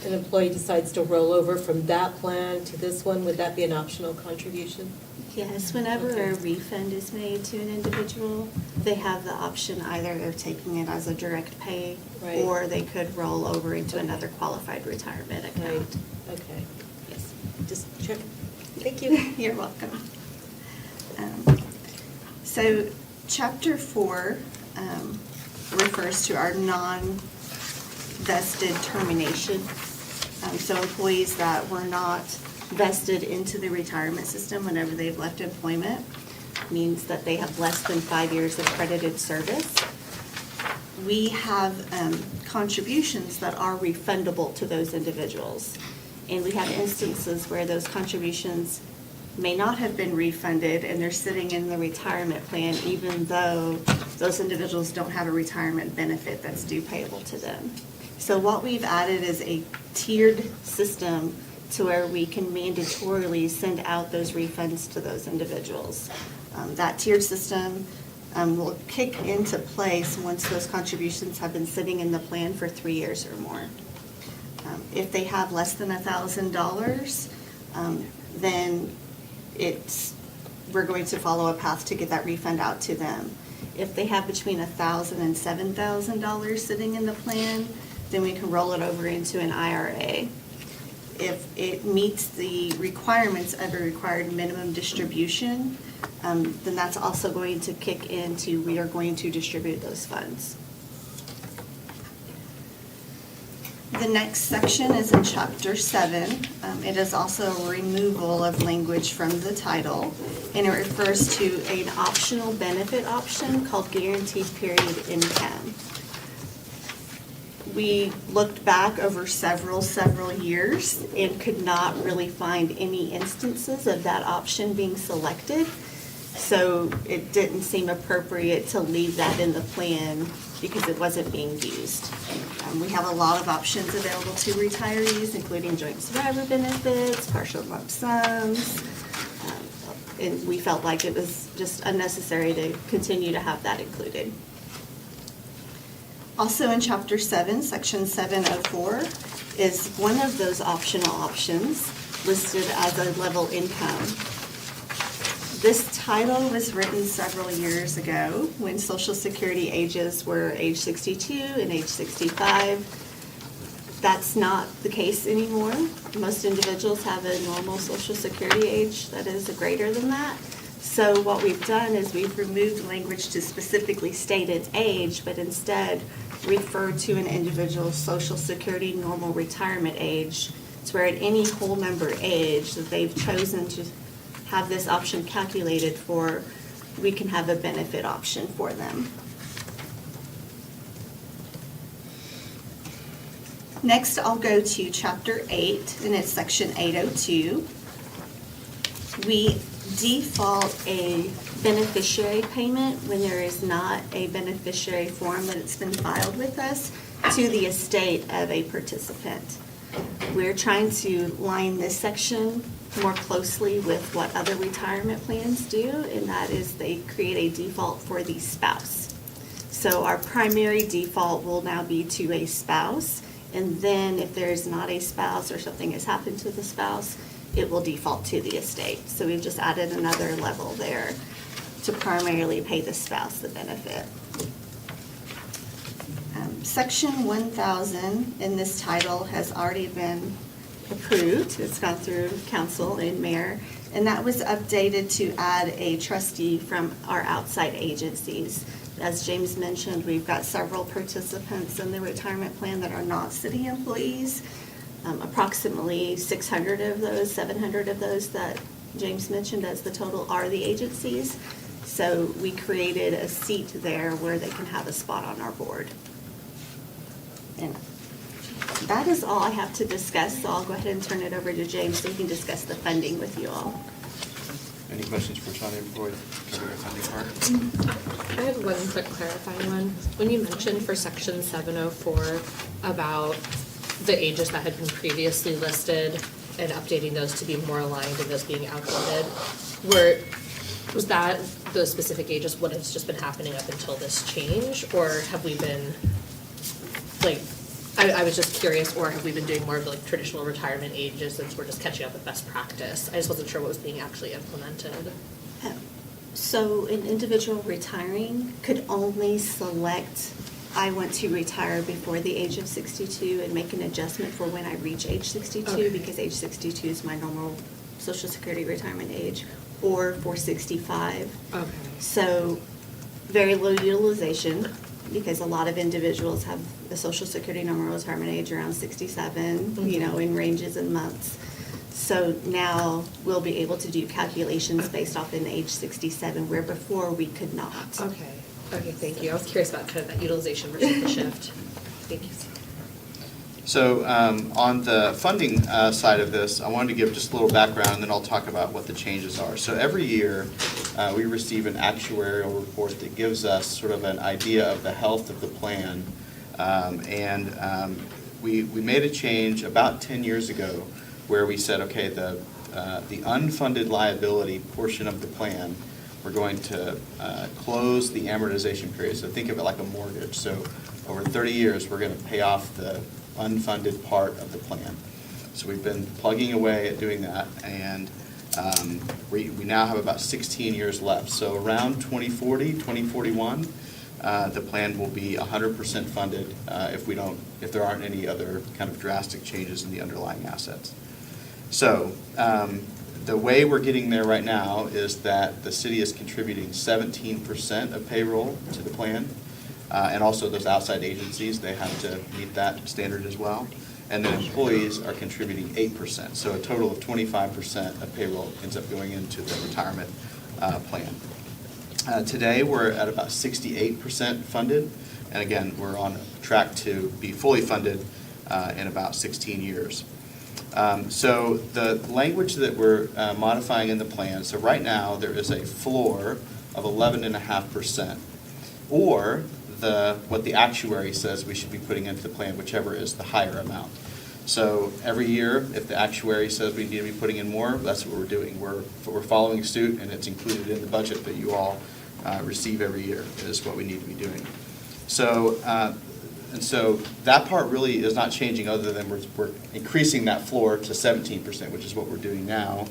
an employee decides to roll over from that plan to this one, would that be an optional contribution? Yes, whenever Okay. a refund is made to an individual, they have the option either they're taking it as a direct pay, Right. or they could roll over into another qualified retirement Right, account. okay. Yes. Just check. Thank you. You're welcome. So Chapter 4 refers to our non-vested termination. So employees that were not vested into the retirement system whenever they've left employment means that they have less than 5 years of credited service. We have contributions that are refundable to those individuals. And we have instances where those contributions may not have been refunded and they're sitting in the retirement plan even though those individuals don't have a retirement benefit that's due payable to them. So what we've added is a tiered system to where we can mandatorily send out those refunds to those individuals. That tiered system will kick into place once those contributions have been sitting in the plan for 3 years or more. If they have less than $1,000, then we're going to follow a path to get that refund out to them. If they have between $1,000 and $7,000 sitting in the plan, then we can roll it over into an IRA. If it meets the requirements of a required minimum distribution, then that's also going to kick into, we are going to distribute those funds. The next section is in Chapter 7. It is also a removal of language from the title, and it refers to an optional benefit option called guaranteed period income. We looked back over several years and could not really find any instances of that option being selected. So it didn't seem appropriate to leave that in the plan because it wasn't being used. We have a lot of options available to retirees, including joint survivor benefits, partial lump sums, and we felt like it was just unnecessary to continue to have that included. Also in Chapter 7, Section 704, is one of those optional options listed as a level income. This title was written several years ago when Social Security ages were age 62 and age 65. That's not the case anymore. Most individuals have a normal Social Security age that is greater than that. So what we've done is we've removed language to specifically state its age, but instead refer to an individual's Social Security normal retirement age. It's where at any whole member age that they've chosen to have this option calculated for, we can have a benefit option for them. Next, I'll go to Chapter 8, and it's Section 802. We default a beneficiary payment when there is not a beneficiary form that it's been filed with us to the estate of a participant. We're trying to line this section more closely with what other retirement plans do, and that is they create a default for the spouse. So our primary default will now be to a spouse, and then if there is not a spouse or something has happened to the spouse, it will default to the estate. So we've just added another level there to primarily pay the spouse the benefit. Section 1000 in this title has already been approved. It's gone through council and mayor, and that was updated to add a trustee from our outside agencies. As James mentioned, we've got several participants in the retirement plan that are not city employees. Approximately 600 of those, 700 of those that James mentioned as the total are the agencies. So we created a seat there where they can have a spot on our board. And that is all I have to discuss, so I'll go ahead and turn it over to James so he can discuss the funding with you all. Any questions for Tanya before we cover the funding part? I had one quick clarifying one. When you mentioned for Section 704 about the ages that had been previously listed and updating those to be more aligned and those being outdated, was that those specific ages what has just been happening up until this change, or have we been, like, I was just curious, or have we been doing more of like traditional retirement ages since we're just catching up with best practice? I just wasn't sure what was being actually implemented. So an individual retiring could only select, I want to retire before the age of 62 and make an adjustment for when I reach age 62, Okay. because age 62 is my normal Social Security retirement age, or for 65. Okay. So very low utilization, because a lot of individuals have the Social Security normal retirement age around 67, you know, in ranges and months. So now we'll be able to do calculations based off in age 67, where before we could not. Okay, thank you. I was curious about kind of that utilization versus the shift. Thank you. So on the funding side of this, I wanted to give just a little background, and then I'll talk about what the changes are. So every year, we receive an actuarial report that gives us sort of an idea of the health of the plan. We made a change about 10 years ago where we said, okay, the unfunded liability portion of the plan, we're going to close the amortization period. So think of it like a mortgage. So over 30 years, we're going to pay off the unfunded part of the plan. So we've been plugging away at doing that, and we now have about 16 years left. So around 2040, 2041, the plan will be 100% funded if there aren't any other kind of drastic changes in the underlying assets. So the way we're getting there right now is that the city is contributing 17% of payroll to the plan. And also those outside agencies, they have to meet that standard as well. And then employees are contributing 8%. So a total of 25% of payroll ends up going into the retirement plan. Today, we're at about 68% funded. And again, we're on track to be fully funded in about 16 years. So the language that we're modifying in the plan, so right now there is a floor of 11.5%, or what the actuary says we should be putting into the plan, whichever is the higher amount. So every year, if the actuary says we need to be putting in more, that's what we're doing. We're following suit, and it's included in the budget that you all receive every year is what we need to be doing. So so that part really is not changing, other than we're increasing that floor to 17%, which is what we're doing now.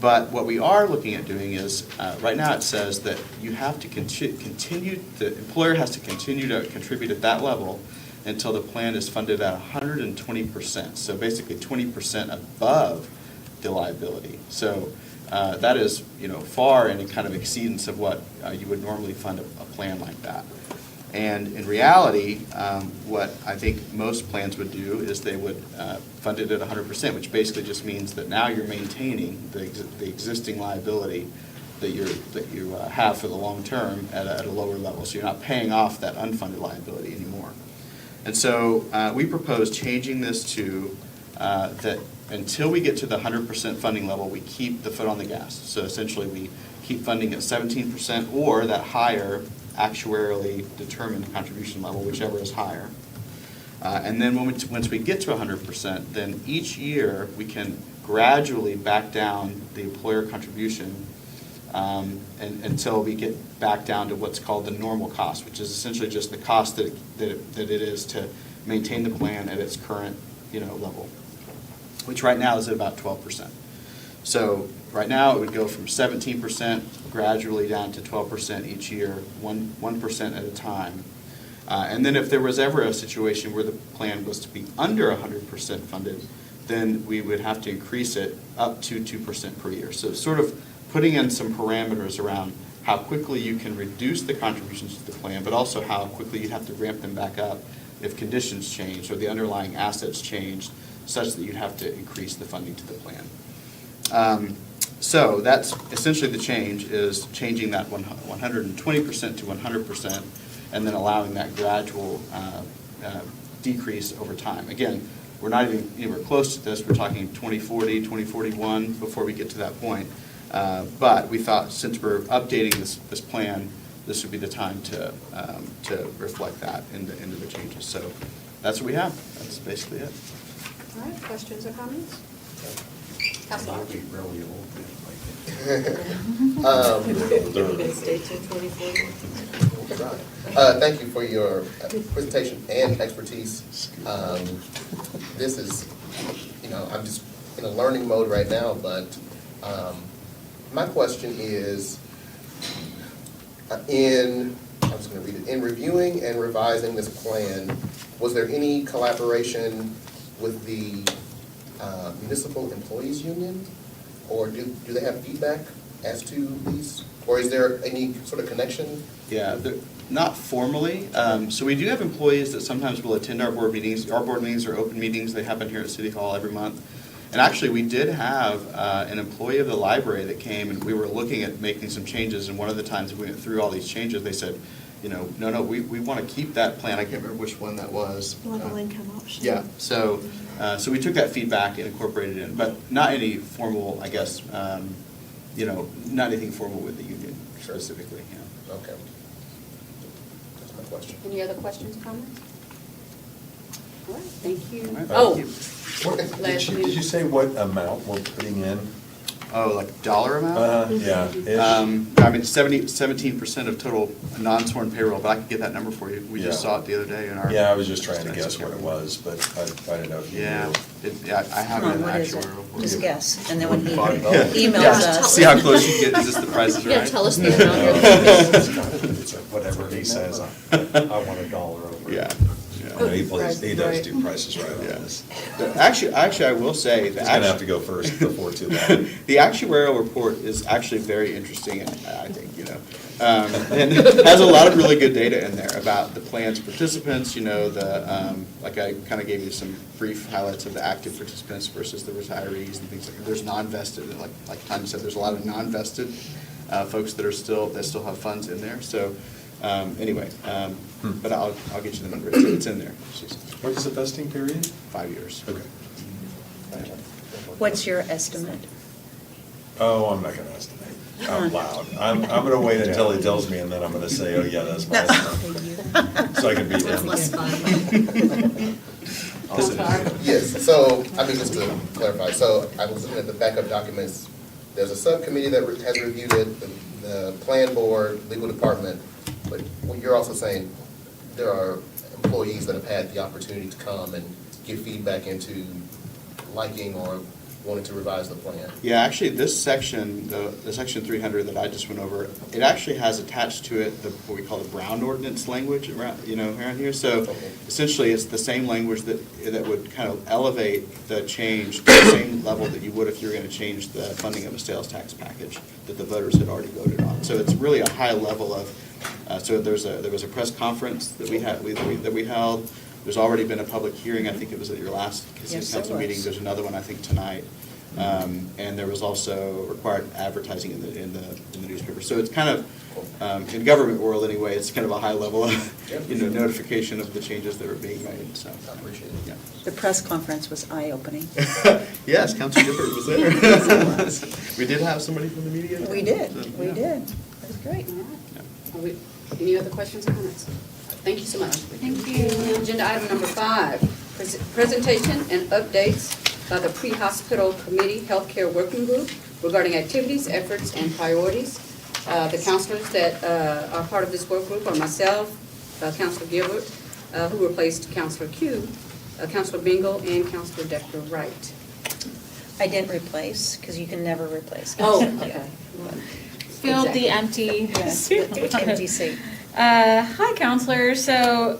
But what we are looking at doing is, right now it says that you have to continue, the employer has to continue to contribute at that level until the plan is funded at 120%. So basically 20% above the liability. So that is, far any kind of exceedance of what you would normally fund a plan like that. And in reality, what I think most plans would do is they would fund it at 100%, which basically just means that now you're maintaining the existing liability that you have for the long term at a lower level. So you're not paying off that unfunded liability anymore. And so we propose changing this to that until we get to the 100% funding level, we keep the foot on the gas. So essentially, we keep funding at 17% or that higher actuarially determined contribution level, whichever is higher. And then once we get to 100%, then each year we can gradually back down the employer contribution until we get back down to what's called the normal cost, which is essentially just the cost that it is to maintain the plan at its current level, which right now is at about 12%. So right now it would go from 17% gradually down to 12% each year, 1% at a time. And then if there was ever a situation where the plan was to be under 100% funded, then we would have to increase it up to 2% per year. So sort of putting in some parameters around how quickly you can reduce the contributions to the plan, but also how quickly you'd have to ramp them back up if conditions change or the underlying assets changed, such that you'd have to increase the funding to the plan. So that's essentially the change, is changing that 120% to 100%, and then allowing that gradual decrease over time. Again, we're not even anywhere close to this. We're talking 2040, 2041 before we get to that point. But we thought, since we're updating this plan, this would be the time to reflect that into the changes. So that's what we have. That's basically it. All right, questions or comments? I'll be really old. Stay till 2040. Thank you for your presentation and expertise. This is, I'm just in a learning mode right now, but my question is, I'm just going to read it. In reviewing and revising this plan, was there any collaboration with the Municipal Employees Union? Or do they have feedback as to these? Or is there any sort of connection? Yeah, not formally. So we do have employees that sometimes will attend our board meetings. Our board meetings are open meetings. They happen here at City Hall every month. And actually, we did have an employee of the library that came, and we were looking at making some changes. And one of the times we went through all these changes, they said, no, we want to keep that plan. I can't remember which one that was. Level income option. Yeah, so we took that feedback and incorporated it in, but not any formal, I guess, not anything formal with the union specifically. Yeah. Okay. That's my question. Any other questions, comments? All right, thank you. All right, Oh, thank you. Did you say what amount we're putting in? Oh, like dollar amount? Yeah. I mean, 17% of total non-sworn payroll, but I can get that number for you. We just Yeah. saw it the other day in our. Yeah, I was just trying to guess what it was, but I didn't know if you Yeah, knew. I have Come it on, in what is it? actuarial. Just guess, and then when he $5. emails Yeah, us. see how close you get, is this the prices are Yeah, right? tell us the amount you're thinking. It's whatever he says, I want $1 over. Yeah. No, he does do prices right on Yeah. this. Actually, I will say He's that gonna have to go first before too long. the actuarial report is actually very interesting, I think, and has a lot of really good data in there about the plan's participants, like I kind of gave you some brief highlights of the active participants versus the retirees and things like that. There's non-vested, and like Tanya said, there's a lot of non-vested folks that still have funds in there. So anyway, but I'll get you the number. It's in there. It's just What is the vesting period? 5 years. Okay. What's your estimate? Oh, I'm not gonna estimate out loud. I'm gonna wait until he tells me, and then I'm gonna say, oh, yeah, that's my estimate. So I can beat him. Less fun. Yes, so, just to clarify, so I was looking at the backup documents. There's a subcommittee that has reviewed it, the plan board, legal department, but what you're also saying, there are employees that have had the opportunity to come and give feedback into liking or wanted to revise the plan. Yeah, actually, this section, the section 300 that I just went over, it actually has attached to it what we call the Brown ordinance language around, around here. So essentially, it's the same language that would kind of elevate the change to the same level that you would if you were going to change the funding of a sales tax package that the voters had already voted on. So it's really a high level of, so there was a press conference that we had, that we held. There's already been a public hearing, I think it was at your last city Yes, there council meeting. was. There's another one, I think, tonight. And there was also required advertising in the newspaper. So it's kind of, in government world anyway, it's kind of a high level of, notification of the changes that are being made, so. I appreciate it. Yeah. The press conference was eye-opening. Yes, Council Gifford was there. We did have somebody from the media. We did, So, we yeah. did. That was great. Are we- Any other questions or comments? Thank you so much. Thank you. Agenda item number 5, presentation and updates by the Pre-Hospital Committee Healthcare Working Group regarding activities, efforts, and priorities. The counselors that are part of this work group are myself, Counselor Gilbert, who replaced Counselor Q, Counselor Bingle, and Counselor Decker Wright. I didn't replace, because you can never replace. Oh, Yeah. okay. Filled the empty. Yes, the empty seat. Hi, counselors. So,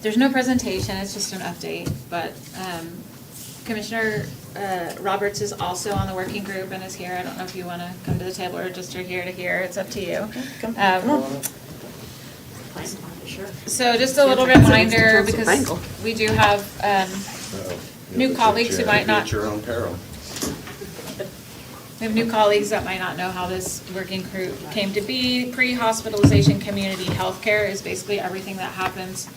there's no presentation, it's just an update, but Commissioner Roberts is also on the working group and is here. I don't know if you want to come to the table or just are here to hear, it's up to you. Come Um, on. So just a little reminder, because we do have new colleagues who might not. At your own peril. We have new colleagues that might not know how this working group came to be. Pre-hospitalization community healthcare is basically everything that happens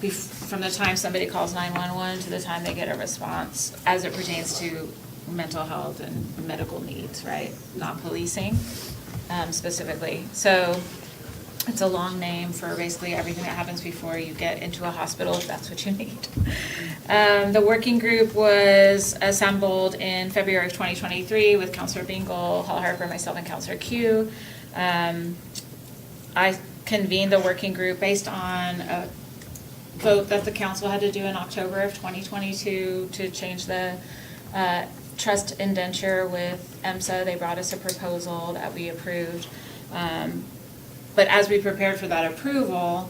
from the time somebody calls 911 to the time they get a response as it pertains to mental health and medical needs, right? Not policing specifically. So it's a long name for basically everything that happens before you get into a hospital, if that's what you need. The working group was assembled in February of 2023 with Counselor Bingle, Hall Harper, myself, and Counselor Q. I convened the working group based on a vote that the council had to do in October of 2022 to change the trust indenture with EMSA. They brought us a proposal that we approved. But as we prepared for that approval,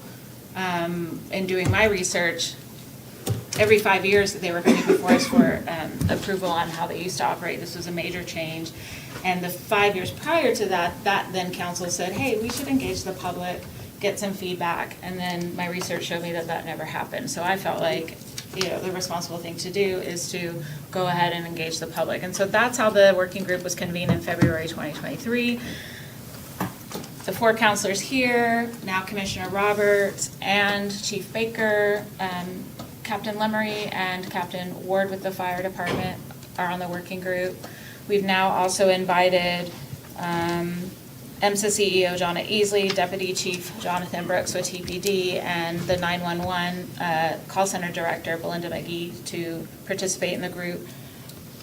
in doing my research, every 5 years they were coming before us for approval on how they used to operate. This was a major change. And the 5 years prior to that then council said, hey, we should engage the public, get some feedback. And then my research showed me that never happened. So I felt like, the responsible thing to do is to go ahead and engage the public. And so that's how the working group was convened in February 2023. The 4 counselors here, now Commissioner Roberts and Chief Baker, Captain Lemery and Captain Ward with the fire department are on the working group. We've now also invited EMSA CEO Jonna Easley, Deputy Chief Jonathan Brooks with TPD, and the 911 call center director Belinda McGee to participate in the group.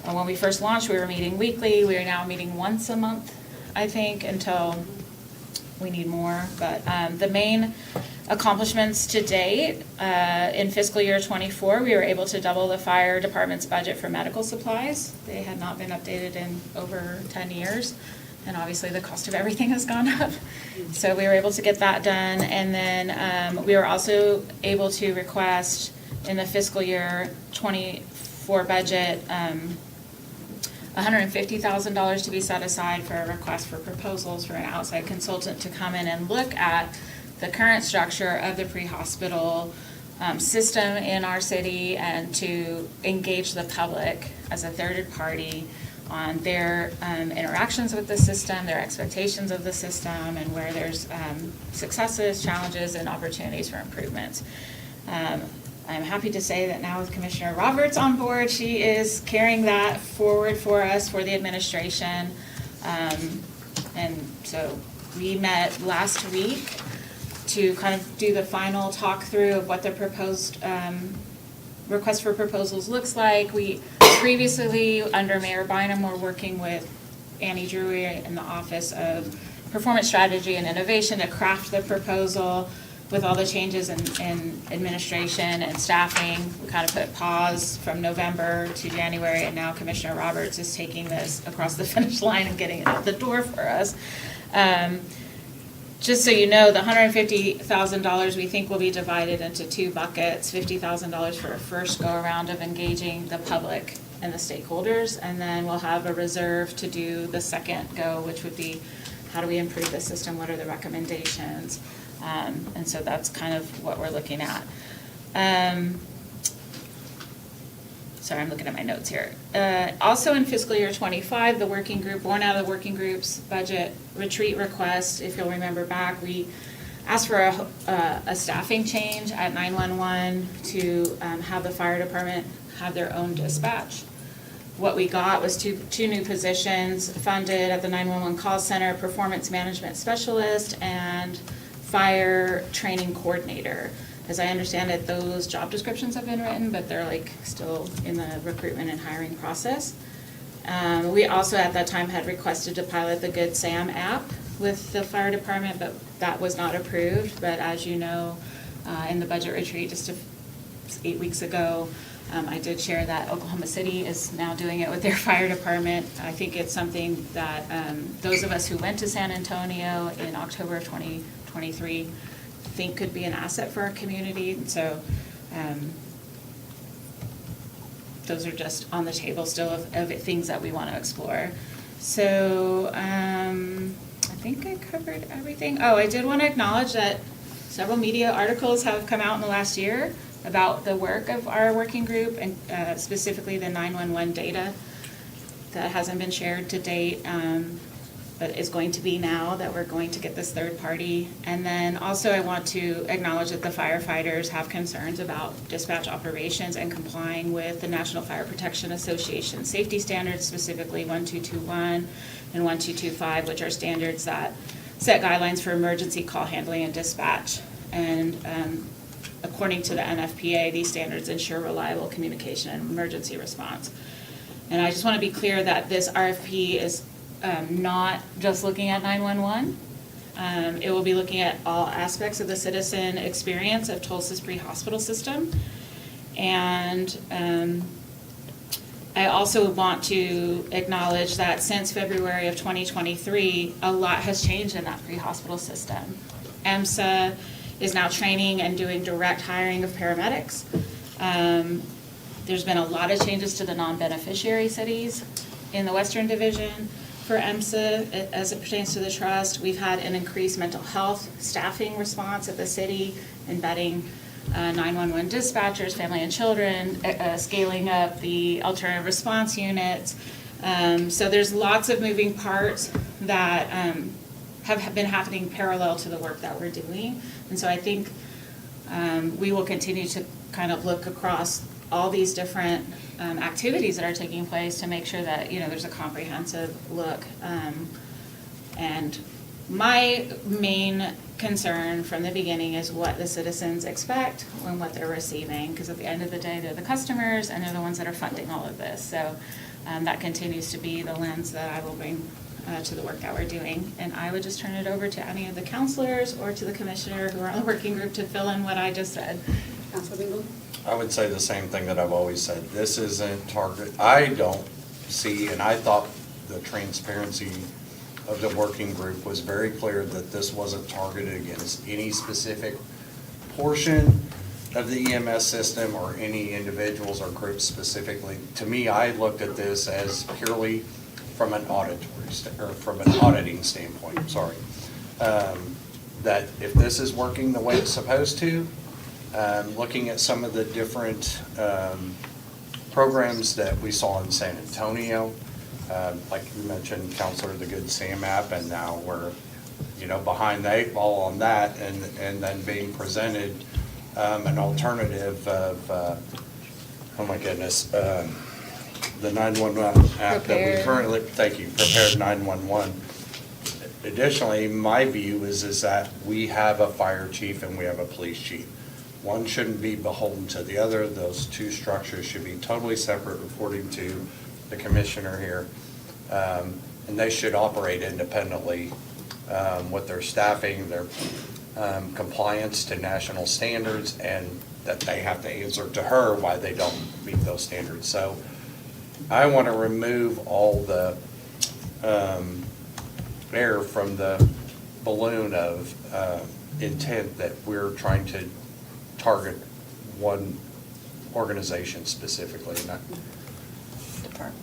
When we first launched, we were meeting weekly. We are now meeting once a month, I think, until we need more. But the main accomplishments to date, in fiscal year '24, we were able to double the fire department's budget for medical supplies. They had not been updated in over 10 years. And obviously the cost of everything has gone up. So we were able to get that done. And then we were also able to request in the fiscal year '24 budget, $150,000 to be set aside for a request for proposals for an outside consultant to come in and look at the current structure of the pre-hospital system in our city and to engage the public as a third party on their interactions with the system, their expectations of the system, and where there's successes, challenges, and opportunities for improvements. I'm happy to say that now with Commissioner Roberts on board, she is carrying that forward for us, for the administration. And so we met last week to kind of do the final talk through of what the proposed request for proposals looks like. We previously, under Mayor Bynum, were working with Annie Drury in the Office of Performance Strategy and Innovation to craft the proposal. with all the changes in administration and staffing, we kind of put pause from November to January, and now Commissioner Roberts is taking this across the finish line and getting it out the door for us. Just so you know, the $150,000 we think will be divided into two buckets, $50,000 for a first go-around of engaging the public and the stakeholders, and then we'll have a reserve to do the second go, which would be, how do we improve the system, what are the recommendations? And so that's kind of what we're looking at. Sorry, I'm looking at my notes here. Also in fiscal year '25, the working group, born out of the working group's budget retreat request, if you'll remember back, we asked for a staffing change at 911 to have the fire department have their own dispatch. What we got was two new positions funded at the 911 call center, performance management specialist and fire training coordinator. As I understand it, those job descriptions have been written, but they're like still in the recruitment and hiring process. We also at that time had requested to pilot the Good Sam app with the fire department, but that was not approved. But as you know, in the budget retreat just 8 weeks ago, I did share that Oklahoma City is now doing it with their fire department. I think it's something that those of us who went to San Antonio in October of 2023 think could be an asset for our community. And so those are just on the table still of things that we want to explore. So I think I covered everything. Oh, I did want to acknowledge that several media articles have come out in the last year about the work of our working group, and specifically the 911 data that hasn't been shared to date, but is going to be now that we're going to get this third party. And then also I want to acknowledge that the firefighters have concerns about dispatch operations and complying with the National Fire Protection Association safety standards, specifically 1221 and 1225, which are standards that set guidelines for emergency call handling and dispatch. And according to the NFPA, these standards ensure reliable communication and emergency response. And I just want to be clear that this RFP is not just looking at 911. It will be looking at all aspects of the citizen experience of Tulsa's pre-hospital system. And I also want to acknowledge that since February of 2023, a lot has changed in that pre-hospital system. EMSA is now training and doing direct hiring of paramedics. There's been a lot of changes to the non-beneficiary cities in the Western Division. For EMSA, as it pertains to the trust, we've had an increased mental health staffing response at the city, embedding 911 dispatchers, family and children, scaling up the alternative response units. So there's lots of moving parts that have been happening parallel to the work that we're doing. And so I think we will continue to kind of look across all these different activities that are taking place to make sure that, you know, there's a comprehensive look. And my main concern from the beginning is what the citizens expect and what they're receiving, because at the end of the day, they're the customers and they're the ones that are funding all of this. So that continues to be the lens that I will bring to the work that we're doing. And I would just turn it over to any of the counselors or to the commissioner who are on the working group to fill in what I just said. Councilor Bingle? I would say the same thing that I've always said. This isn't target, I don't see, and I thought the transparency of the working group was very clear that this wasn't targeted against any specific portion of the EMS system or any individuals or groups specifically. To me, I looked at this as purely from an auditing standpoint, sorry. That if this is working the way it's supposed to, looking at some of the different programs that we saw in San Antonio, like you mentioned, Counselor, the Good Sam app, and now we're, you know, behind the 8 ball on that, and then being presented an alternative of, oh my goodness, the 911 app that we currently, thank you, Prepared 911. Additionally, my view is that we have a fire chief and we have a police chief. One shouldn't be beholden to the other. Those two structures should be totally separate, reporting to the commissioner here. And they should operate independently with their staffing, their compliance to national standards, and that they have to answer to her why they don't meet those standards. So I want to remove all the air from the balloon of intent that we're trying to target one organization specifically. And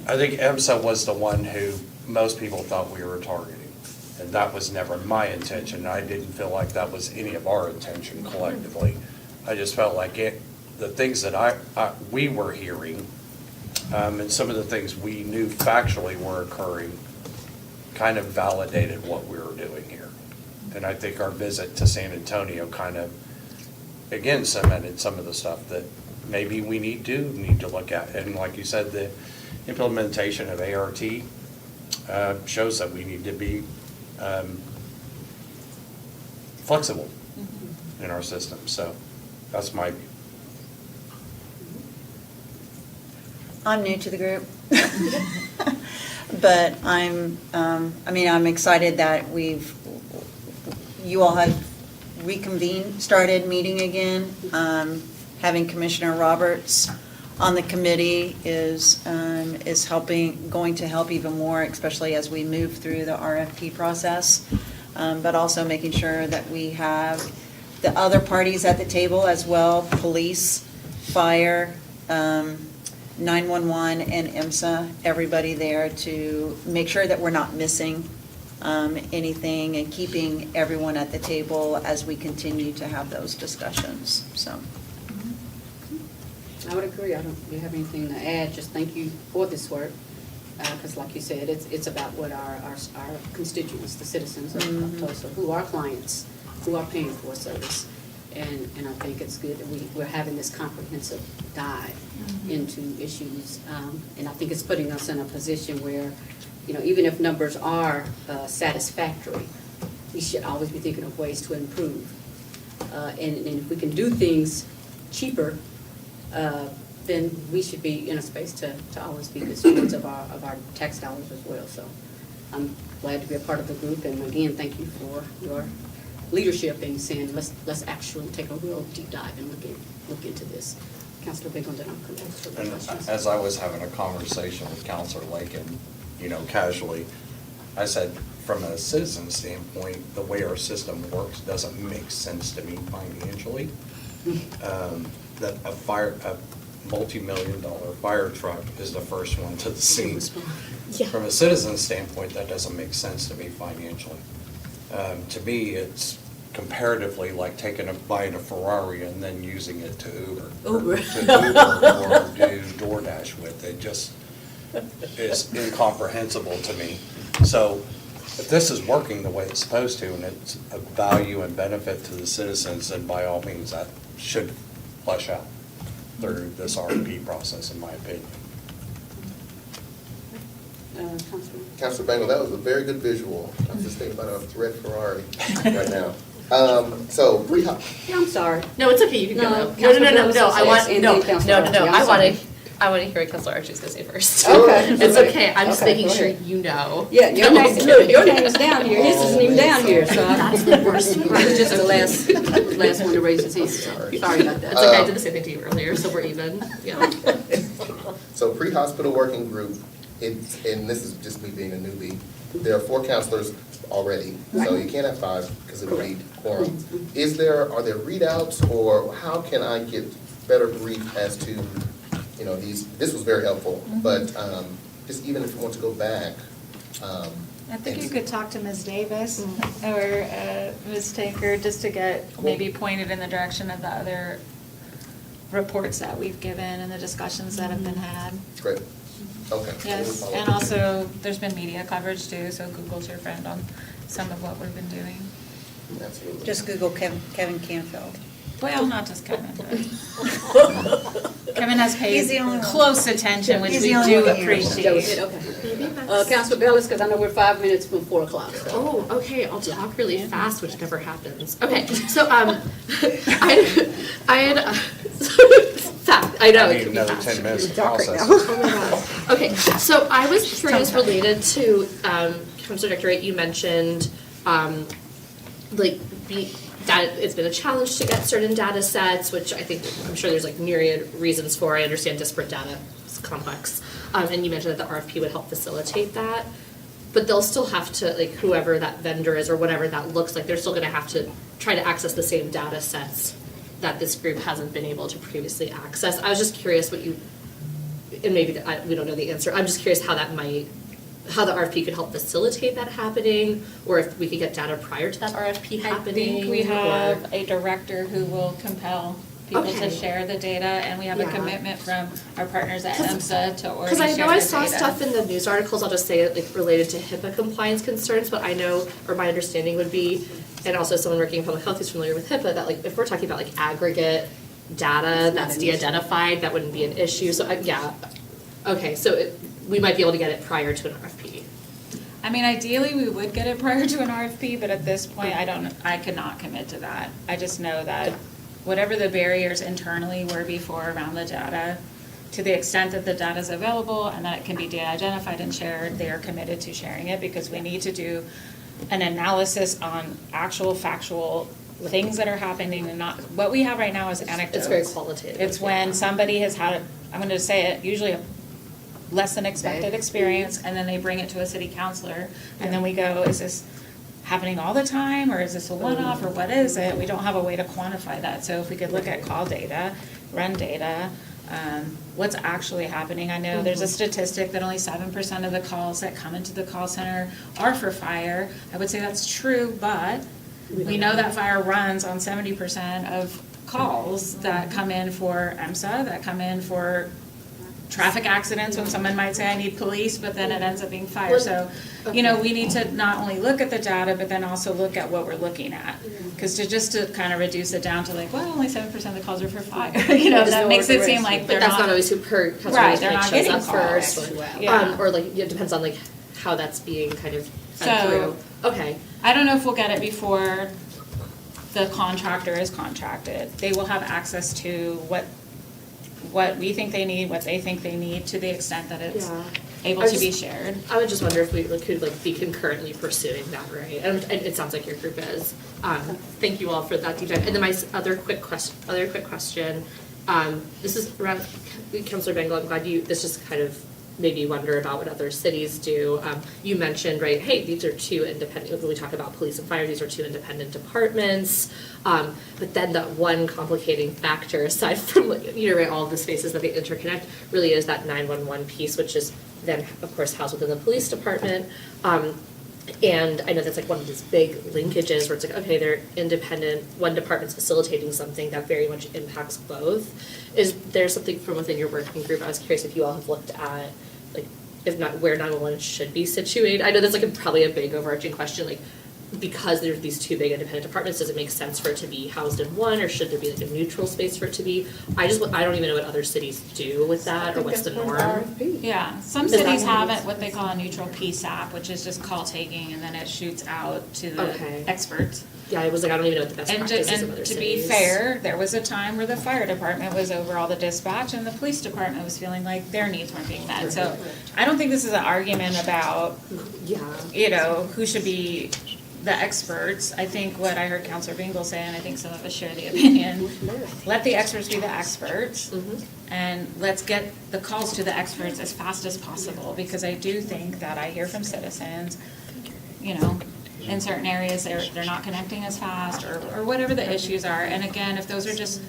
I think EMSA was the one who most people thought we were targeting, and that was never my intention. I didn't feel like that was any of our intention collectively. I just felt like the things that we were hearing, and some of the things we knew factually were occurring, kind of validated what we were doing here. And I think our visit to San Antonio kind of, again, cemented some of the stuff that maybe we need to look at. And like you said, the implementation of ART shows that we need to be flexible in our system. So that's my view. I'm new to the group. But I'm excited that you all have reconvened, started meeting again. Having Commissioner Roberts on the committee is going to help even more, especially as we move through the RFP process. But also making sure that we have the other parties at the table as well, police, fire, 911 and IMSA, everybody there to make sure that we're not missing anything and keeping everyone at the table as we continue to have those discussions, so. I would agree. I don't really have anything to add. Just thank you for this work. Because like you said, it's about what our constituents, the citizens of Tulsa, who are clients, who are paying for a service. And I think it's good that we're having this comprehensive dive into issues. And I think it's putting us in a position where, even if numbers are satisfactory, we should always be thinking of ways to improve. And if we can do things cheaper, then we should be in a space to always be good stewards of our tax dollars as well. So I'm glad to be a part of the group. And again, thank you for your leadership in saying, let's actually take a real deep dive and look into this. Councilor Bingham, then I'm going to ask for the And questions. as I was having a conversation with Counselor Lakin, casually, I said, from a citizen standpoint, the way our system works doesn't make sense to me financially. That a multi-million-dollar fire truck is the first one to the scene. Yeah. From a citizen standpoint, that doesn't make sense to me financially. To me, it's comparatively like buying a Ferrari and then using it to Uber. Uber. Or do DoorDash with. It just is incomprehensible to me. So if this is working the way it's supposed to, and it's a value and benefit to the citizens, then by all means, that should flesh out through this RFP process, in my opinion. Councilor. Councilor Bangle, that was a very good visual. I'm just thinking about a red Ferrari right now. So, Yeah, I'm sorry. No, it's okay, you can No, go. Councilor No, Bell I want, says, no, and then Councilor Archie. I'm sorry. I want to hear what Councilor Archie's going to say first. Okay. It's okay, I'm just Okay, making go sure ahead. you know. Yeah, your name is down here, his isn't even down here, so. That's the worst part. He was just the last one to raise his hand. Sorry about that. It's okay, I did the same thing to you earlier, so we're even, yeah. So pre-hospital working group, and this is just me being a newbie, there are 4 counselors already, so you can't have 5 because it would be quorum. Are there readouts, or how can I get better brief as to, this was very helpful, but just even if you want to go back. I think you could talk to Ms. Davis or Ms. Taker just to get maybe pointed in the direction of the other reports that we've given and the discussions that have been had. Great, okay. Yes, and also there's been media coverage too, so Google's your friend on some of what we've been doing. Absolutely. Just Google Kevin Canfield. Well, not just Kevin, but Kevin has He's the only paid one. close attention, which He's we the only do one here. appreciate. Okay. Councilor Bellis, because I know we're 5 minutes from 4 o'clock. So. Oh, okay, I'll talk really fast, which never happens. Okay, so, I had, I know, I it need could be another fast. 10 minutes to dark right process now. it. Oh my God. Okay, so I was curious related to, Councilor Directorate, you mentioned, it's been a challenge to get certain data sets, which I'm sure there's like myriad reasons for. I understand disparate data is complex. And you mentioned that the RFP would help facilitate that. But they'll still have to, like, whoever that vendor is or whatever that looks like, they're still gonna have to try to access the same data sets that this group hasn't been able to previously access. I was just curious what you, and maybe we don't know the answer, I'm just curious how the RFP could help facilitate that happening, or if we could get data prior to that RFP happening. I think we or- have a director who will compel people Okay. to share the data, and we have a Yeah. commitment from our partners at EMSA to already Because I know share I the saw data. stuff in the news articles, I'll just say it, like, related to HIPAA compliance concerns, but I know, or my understanding would be, and also someone working in public health who's familiar with HIPAA, that like, if we're talking about like aggregate data that's de-identified, that wouldn't be an issue, so, yeah. Okay, so we might be able to get it prior to an RFP. I mean, ideally, we would get it prior to an RFP, but at this point, I could not commit to that. I just know that whatever the barriers internally were before around the data, to the extent that the data is available and that it can be de-identified and shared, they are committed to sharing it, because we need to do an analysis on actual factual things that are happening, and not, what we have right now is anecdotes. It's very qualitative. It's when yeah. somebody has had, I'm gonna say it, usually a less than expected experience, and then they bring it to a city councilor, and then we go, is this happening all the time, or is this a one-off, or what is it? We don't have a way to quantify that, so if we could look at call data, run data, what's actually happening. I know there's a statistic that only 7% of the calls that come into the call center are for fire. I would say that's true, but we know that fire runs on 70% of calls that come in for EMSA, that come in for traffic accidents, when someone might say, I need police, but then it ends up being fire. So, you know, we need to not only look at the data, but then also look at what we're looking at. Because to kind of reduce it down to like, well, only 7% of the calls are for fire, you know, that makes it seem like they're But not. that's not always who per, that's Right, always they're like not shows getting up calls. first. Yeah. Or like, it depends on like how that's being kind of fed So- through. Okay. I don't know if we'll get it before the contractor is contracted. They will have access to what we think they need, what they think they need, to the extent that it's Yeah. able I to be just- shared. I would just wonder if we could like be concurrently pursuing that, right? And it sounds like your group is. Thank you all for that deep dive. And then my other quick question, this is around, Councilor Bengal, I'm glad this just kind of made me wonder about what other cities do. You mentioned, right, hey, these are two independent, when we talk about police and fire, these are two independent departments. But then that one complicating factor, aside from, like, you know, right, all of the spaces that they interconnect, really is that 911 piece, which is then, of course, housed within the police department. And I know that's like one of these big linkages where it's like, okay, they're independent, one department's facilitating something that very much impacts both. Is there something from within your working group? I was curious if you all have looked at, like, if not, where 911 should be situated. I know that's like probably a big overarching question, like, because there's these two big independent departments, does it make sense for it to be housed in one, or should there be like a neutral space for it to be? I don't even know what other cities do with that, or what's the norm. Yeah, some Is that cities what have it it, is? what they call a neutral PSAP, which is just call taking, and then it shoots out to Okay. the experts. Yeah, I was like, I don't even know what the best And practices of and other to cities. be fair, there was a time where the fire department was over all the dispatch, and the police department was feeling like their needs weren't being met. So I don't think this is an argument about, Yeah. you know, who should be the experts. I think what I heard Counselor Bingle say, and I think some of us share the opinion, let the experts be the experts, and let's get the calls to the experts as fast as possible, because I do think that I hear from citizens, you know, in certain areas, they're not connecting as fast, or whatever the issues are. And again, if those are just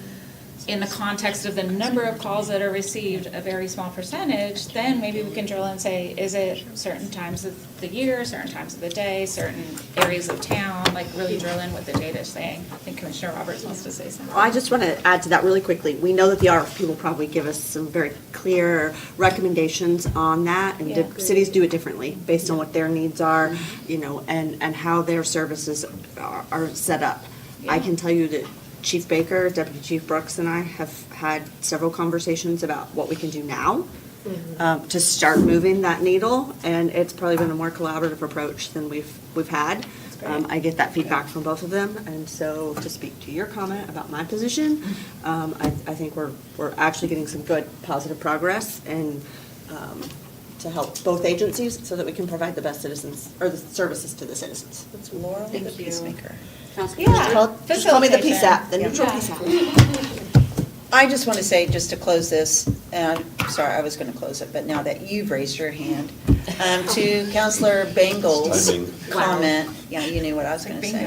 in the context of the number of calls that are received, a very small percentage, then maybe we can drill and say, is it certain times of the year, certain times of the day, certain areas of town, like really drill in what the data is saying. I think Commissioner Roberts wants to say something. Well, I just want to add to that really quickly. We know that the RFP will probably give us some very clear recommendations on that, and Yeah. cities do it differently based on what their needs are, you know, and how their services are set up. I can tell you that Chief Baker, Deputy Chief Brooks, and I have had several conversations about what we can do now to start moving that needle, and it's probably been a more collaborative approach than we've had. I get that feedback from both of them, and so to speak to your comment about my position, I think we're actually getting some good positive progress, and to help both agencies so that we can provide the best citizens, or the services to the citizens. It's Laurel the Thank you. peacemaker. Councilman Bishop? Just call me the PSAP, the Yeah. neutral PSAP. I just want to say, just to close this, and I'm sorry, I was going to close it, but now that you've raised your hand, to Counselor Bengel's Timing. comment, yeah, you knew what I was going to say.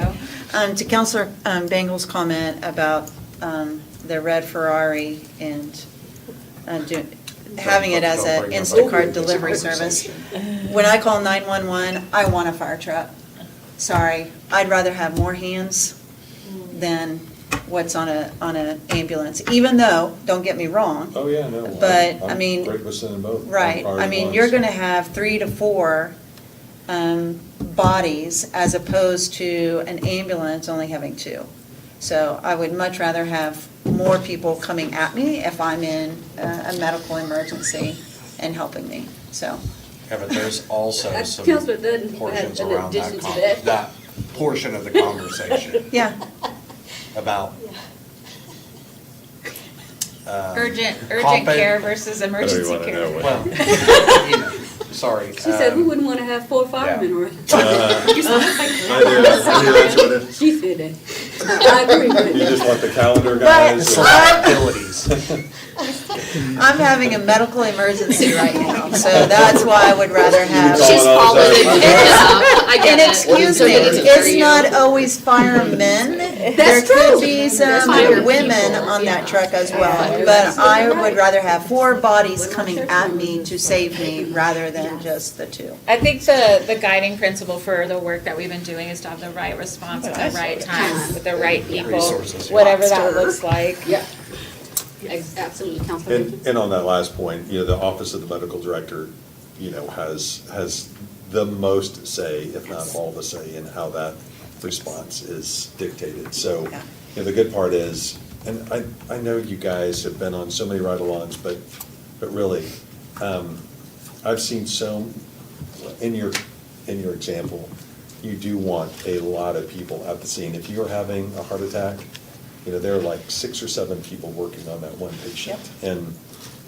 Bingo. To Counselor Bengel's comment about the red Ferrari and having it as an Instacart delivery service. When I call 911, I want a fire truck. Sorry, I'd rather have more hands than what's on an ambulance, even though, don't get me wrong, Oh, yeah, no. But, I I'm mean, great with sending both. right, Or I mean, ones. you're gonna have 3 to 4 bodies as opposed to an ambulance only having 2. So I would much rather have more people coming at me if I'm in a medical emergency and helping me, so. Yeah, but there's also some Councilman Dunn had portions an around addition that, to that. that portion of the conversation Yeah, about. Urgent compen- care versus emergency wanna care. know what- Well, you know, sorry. She said, who wouldn't want to have 4 firemen or? I knew that's what it, She said that. I agree with you it. just want the calendar guys? But or- Abilities. I'm having a medical emergency right now, so that's why I would rather have. She's calling it. I get And that. excuse So me, they need to it's carry not you. always firemen. There That's could true. be That's some fire women people, on that yeah. truck as Yeah. well. But I would rather have 4 bodies coming at me to save me rather than just the 2. I think the guiding principle for the work that we've been doing is to have the right response at the right time with the right people, Resources, yeah. whatever that looks like. Yeah. Absolutely, Councilman Bishop. And on that last point, the Office of the Medical Director, has the most say, if not all the say, in how that response is dictated. So, Yeah. the good part is, and I know you guys have been on so many ride-alongs, but really, I've seen in your example, you do want a lot of people at the scene. If you're having a heart attack, there are like 6 or 7 people working on that one patient. And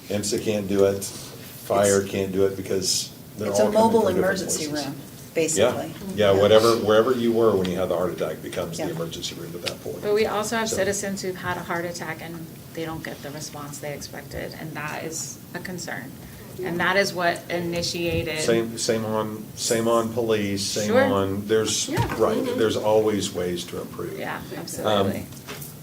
IMSA can't do it, fire can't do it because they're all It's a coming mobile from different emergency places. room, basically. Yeah, wherever you were when you had the heart attack becomes the Yeah. emergency room at that point. But we also have So- citizens who've had a heart attack and they don't get the response they expected, and that is a concern. And that is what initiated. Same on police, same Sure. on, there's always ways to improve. Yeah, absolutely.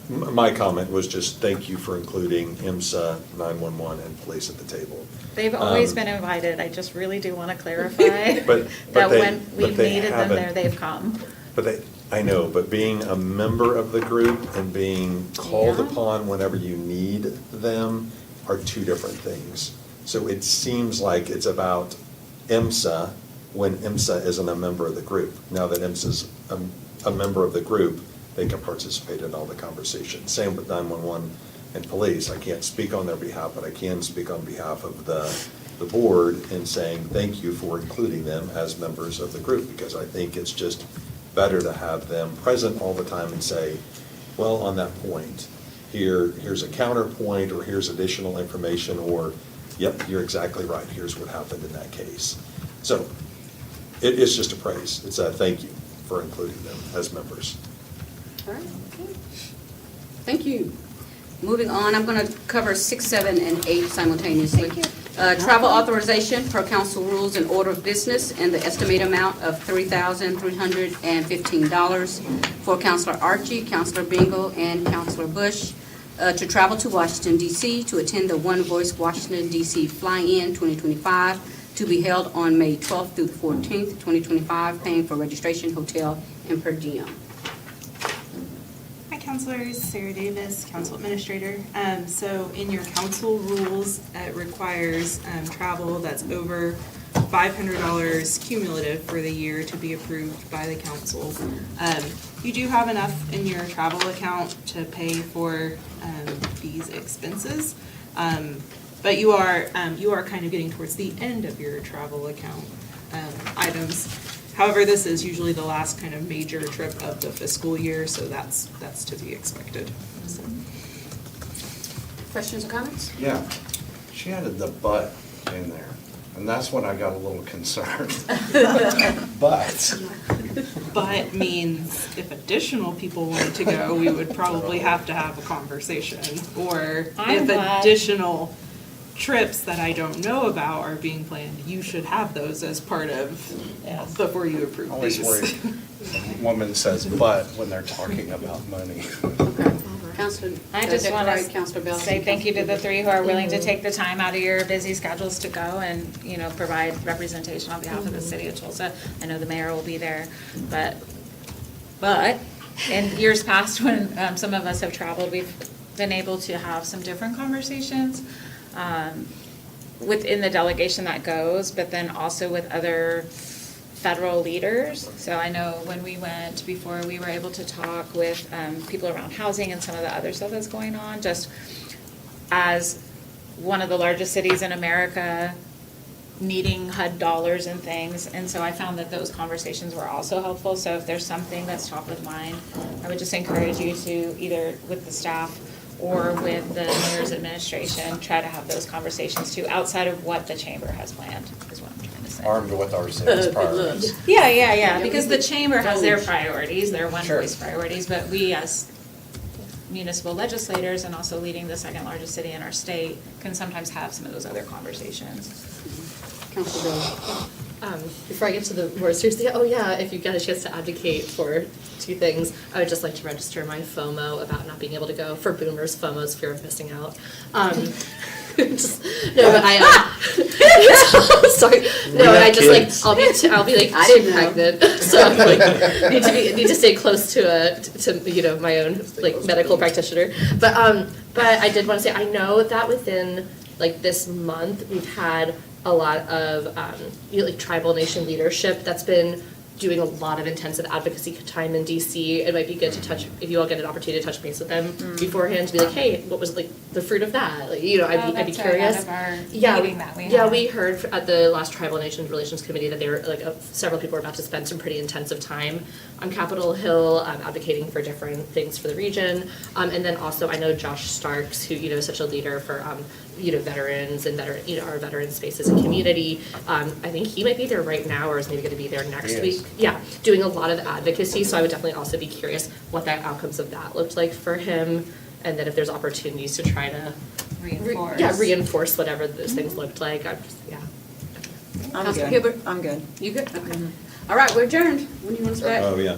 My comment was just thank you for including IMSA, 911, and police at the table. They've always Um, been invited. I just really do want to clarify But that they- when but we've they needed them haven't. there, they've come. I know, but being a member of the group and being called Yeah. upon whenever you need them are 2 different things. So it seems like it's about IMSA when IMSA isn't a member of the group. Now that IMSA's a member of the group, they can participate in all the conversation. Same with 911 and police. I can't speak on their behalf, but I can speak on behalf of the board in saying thank you for including them as members of the group, because I think it's just better to have them present all the time and say, well, on that point, here's a counterpoint, or here's additional information, or, yep, you're exactly right, here's what happened in that case. So it's just a praise. It's a thank you for including them as members. All right. Thank you. Moving on, I'm going to cover 6, 7, and 8 simultaneously. Travel authorization per council rules and order of business in the estimated amount of $3,315 for Councilor Archie, Councilor Bingle, and Councilor Bush to travel to Washington, D.C. to attend the One Voice Washington, D.C. Fly-In 2025 to be held on May 12th through the 14th, 2025, paying for registration, hotel, and per diem. Hi, counselors. Sarah Davis, council administrator. So in your council rules, it requires travel that's over $500 cumulative for the year to be approved by the council. You do have enough in your travel account to pay for these expenses, but you are kind of getting towards the end of your travel account items. However, this is usually the last kind of major trip of the fiscal year, so that's to be expected. So. Questions or comments? Yeah, she added the but in there. And that's when I got a little concerned. But, But means if additional people wanted to go, we would probably have to have a conversation. Or I'm if glad- additional trips that I don't know about are being planned, you should have those as part of, before you approve I these. always worry, a woman says but when they're talking about money. Counselor, I just want Deputy Counselor to Bell. say thank you to the three who are willing to take the time out of your busy schedules to go and, you know, provide representation on behalf of the city of Tulsa. I know the mayor will be there, but in years past, when some of us have traveled, we've been able to have some different conversations within the delegation that goes, but then also with other federal leaders. So I know when we went before, we were able to talk with people around housing and some of the other stuff that's going on, just as one of the largest cities in America, needing HUD dollars and things. And so I found that those conversations were also helpful. So if there's something that's top of mind, I would just encourage you to either with the staff or with the mayor's administration, try to have those conversations too, outside of what the chamber has planned, is what I'm trying to say. Armed with our city's priorities. Yeah, because the chamber has their priorities, their one Sure. voice priorities, but we as municipal legislators and also leading the second largest city in our state can sometimes have some of those other conversations. Counselor Bell. Before I get to the more serious, if you get a chance to advocate for two things, I would just like to register my FOMO about not being able to go. For boomers, FOMO's fear of missing out. Sorry. No, and I just kids. I'll be like I too didn't know. pregnant, so I'm like need to stay close to my own like medical practitioner. But I did want to say I know that within like this month we've had a lot of like tribal nation leadership that's been doing a lot of intensive advocacy time in DC. It might be good to touch, if you all get an opportunity to touch base with them beforehand, to be like, hey, what was like the fruit of that? Like, I'd be That's right, curious. out of our Yeah, meeting that we yeah, had. we heard at the last Tribal Nations Relations Committee that they were like several people were about to spend some pretty intensive time on Capitol Hill advocating for different things for the region. And then also I know Josh Starks, who is such a leader for veterans and our veteran spaces and community. I think he might be there right now, or is maybe going to be there next He week. is. Yeah, doing a lot of advocacy. So I would definitely also be curious what the outcomes of that looked like for him, and then if there's opportunities to try to reinforce whatever those things looked like. I'm Counselor good. Hilbert? I'm good. You good? Okay. All right, we're adjourned. When do you want us back? Oh, yeah.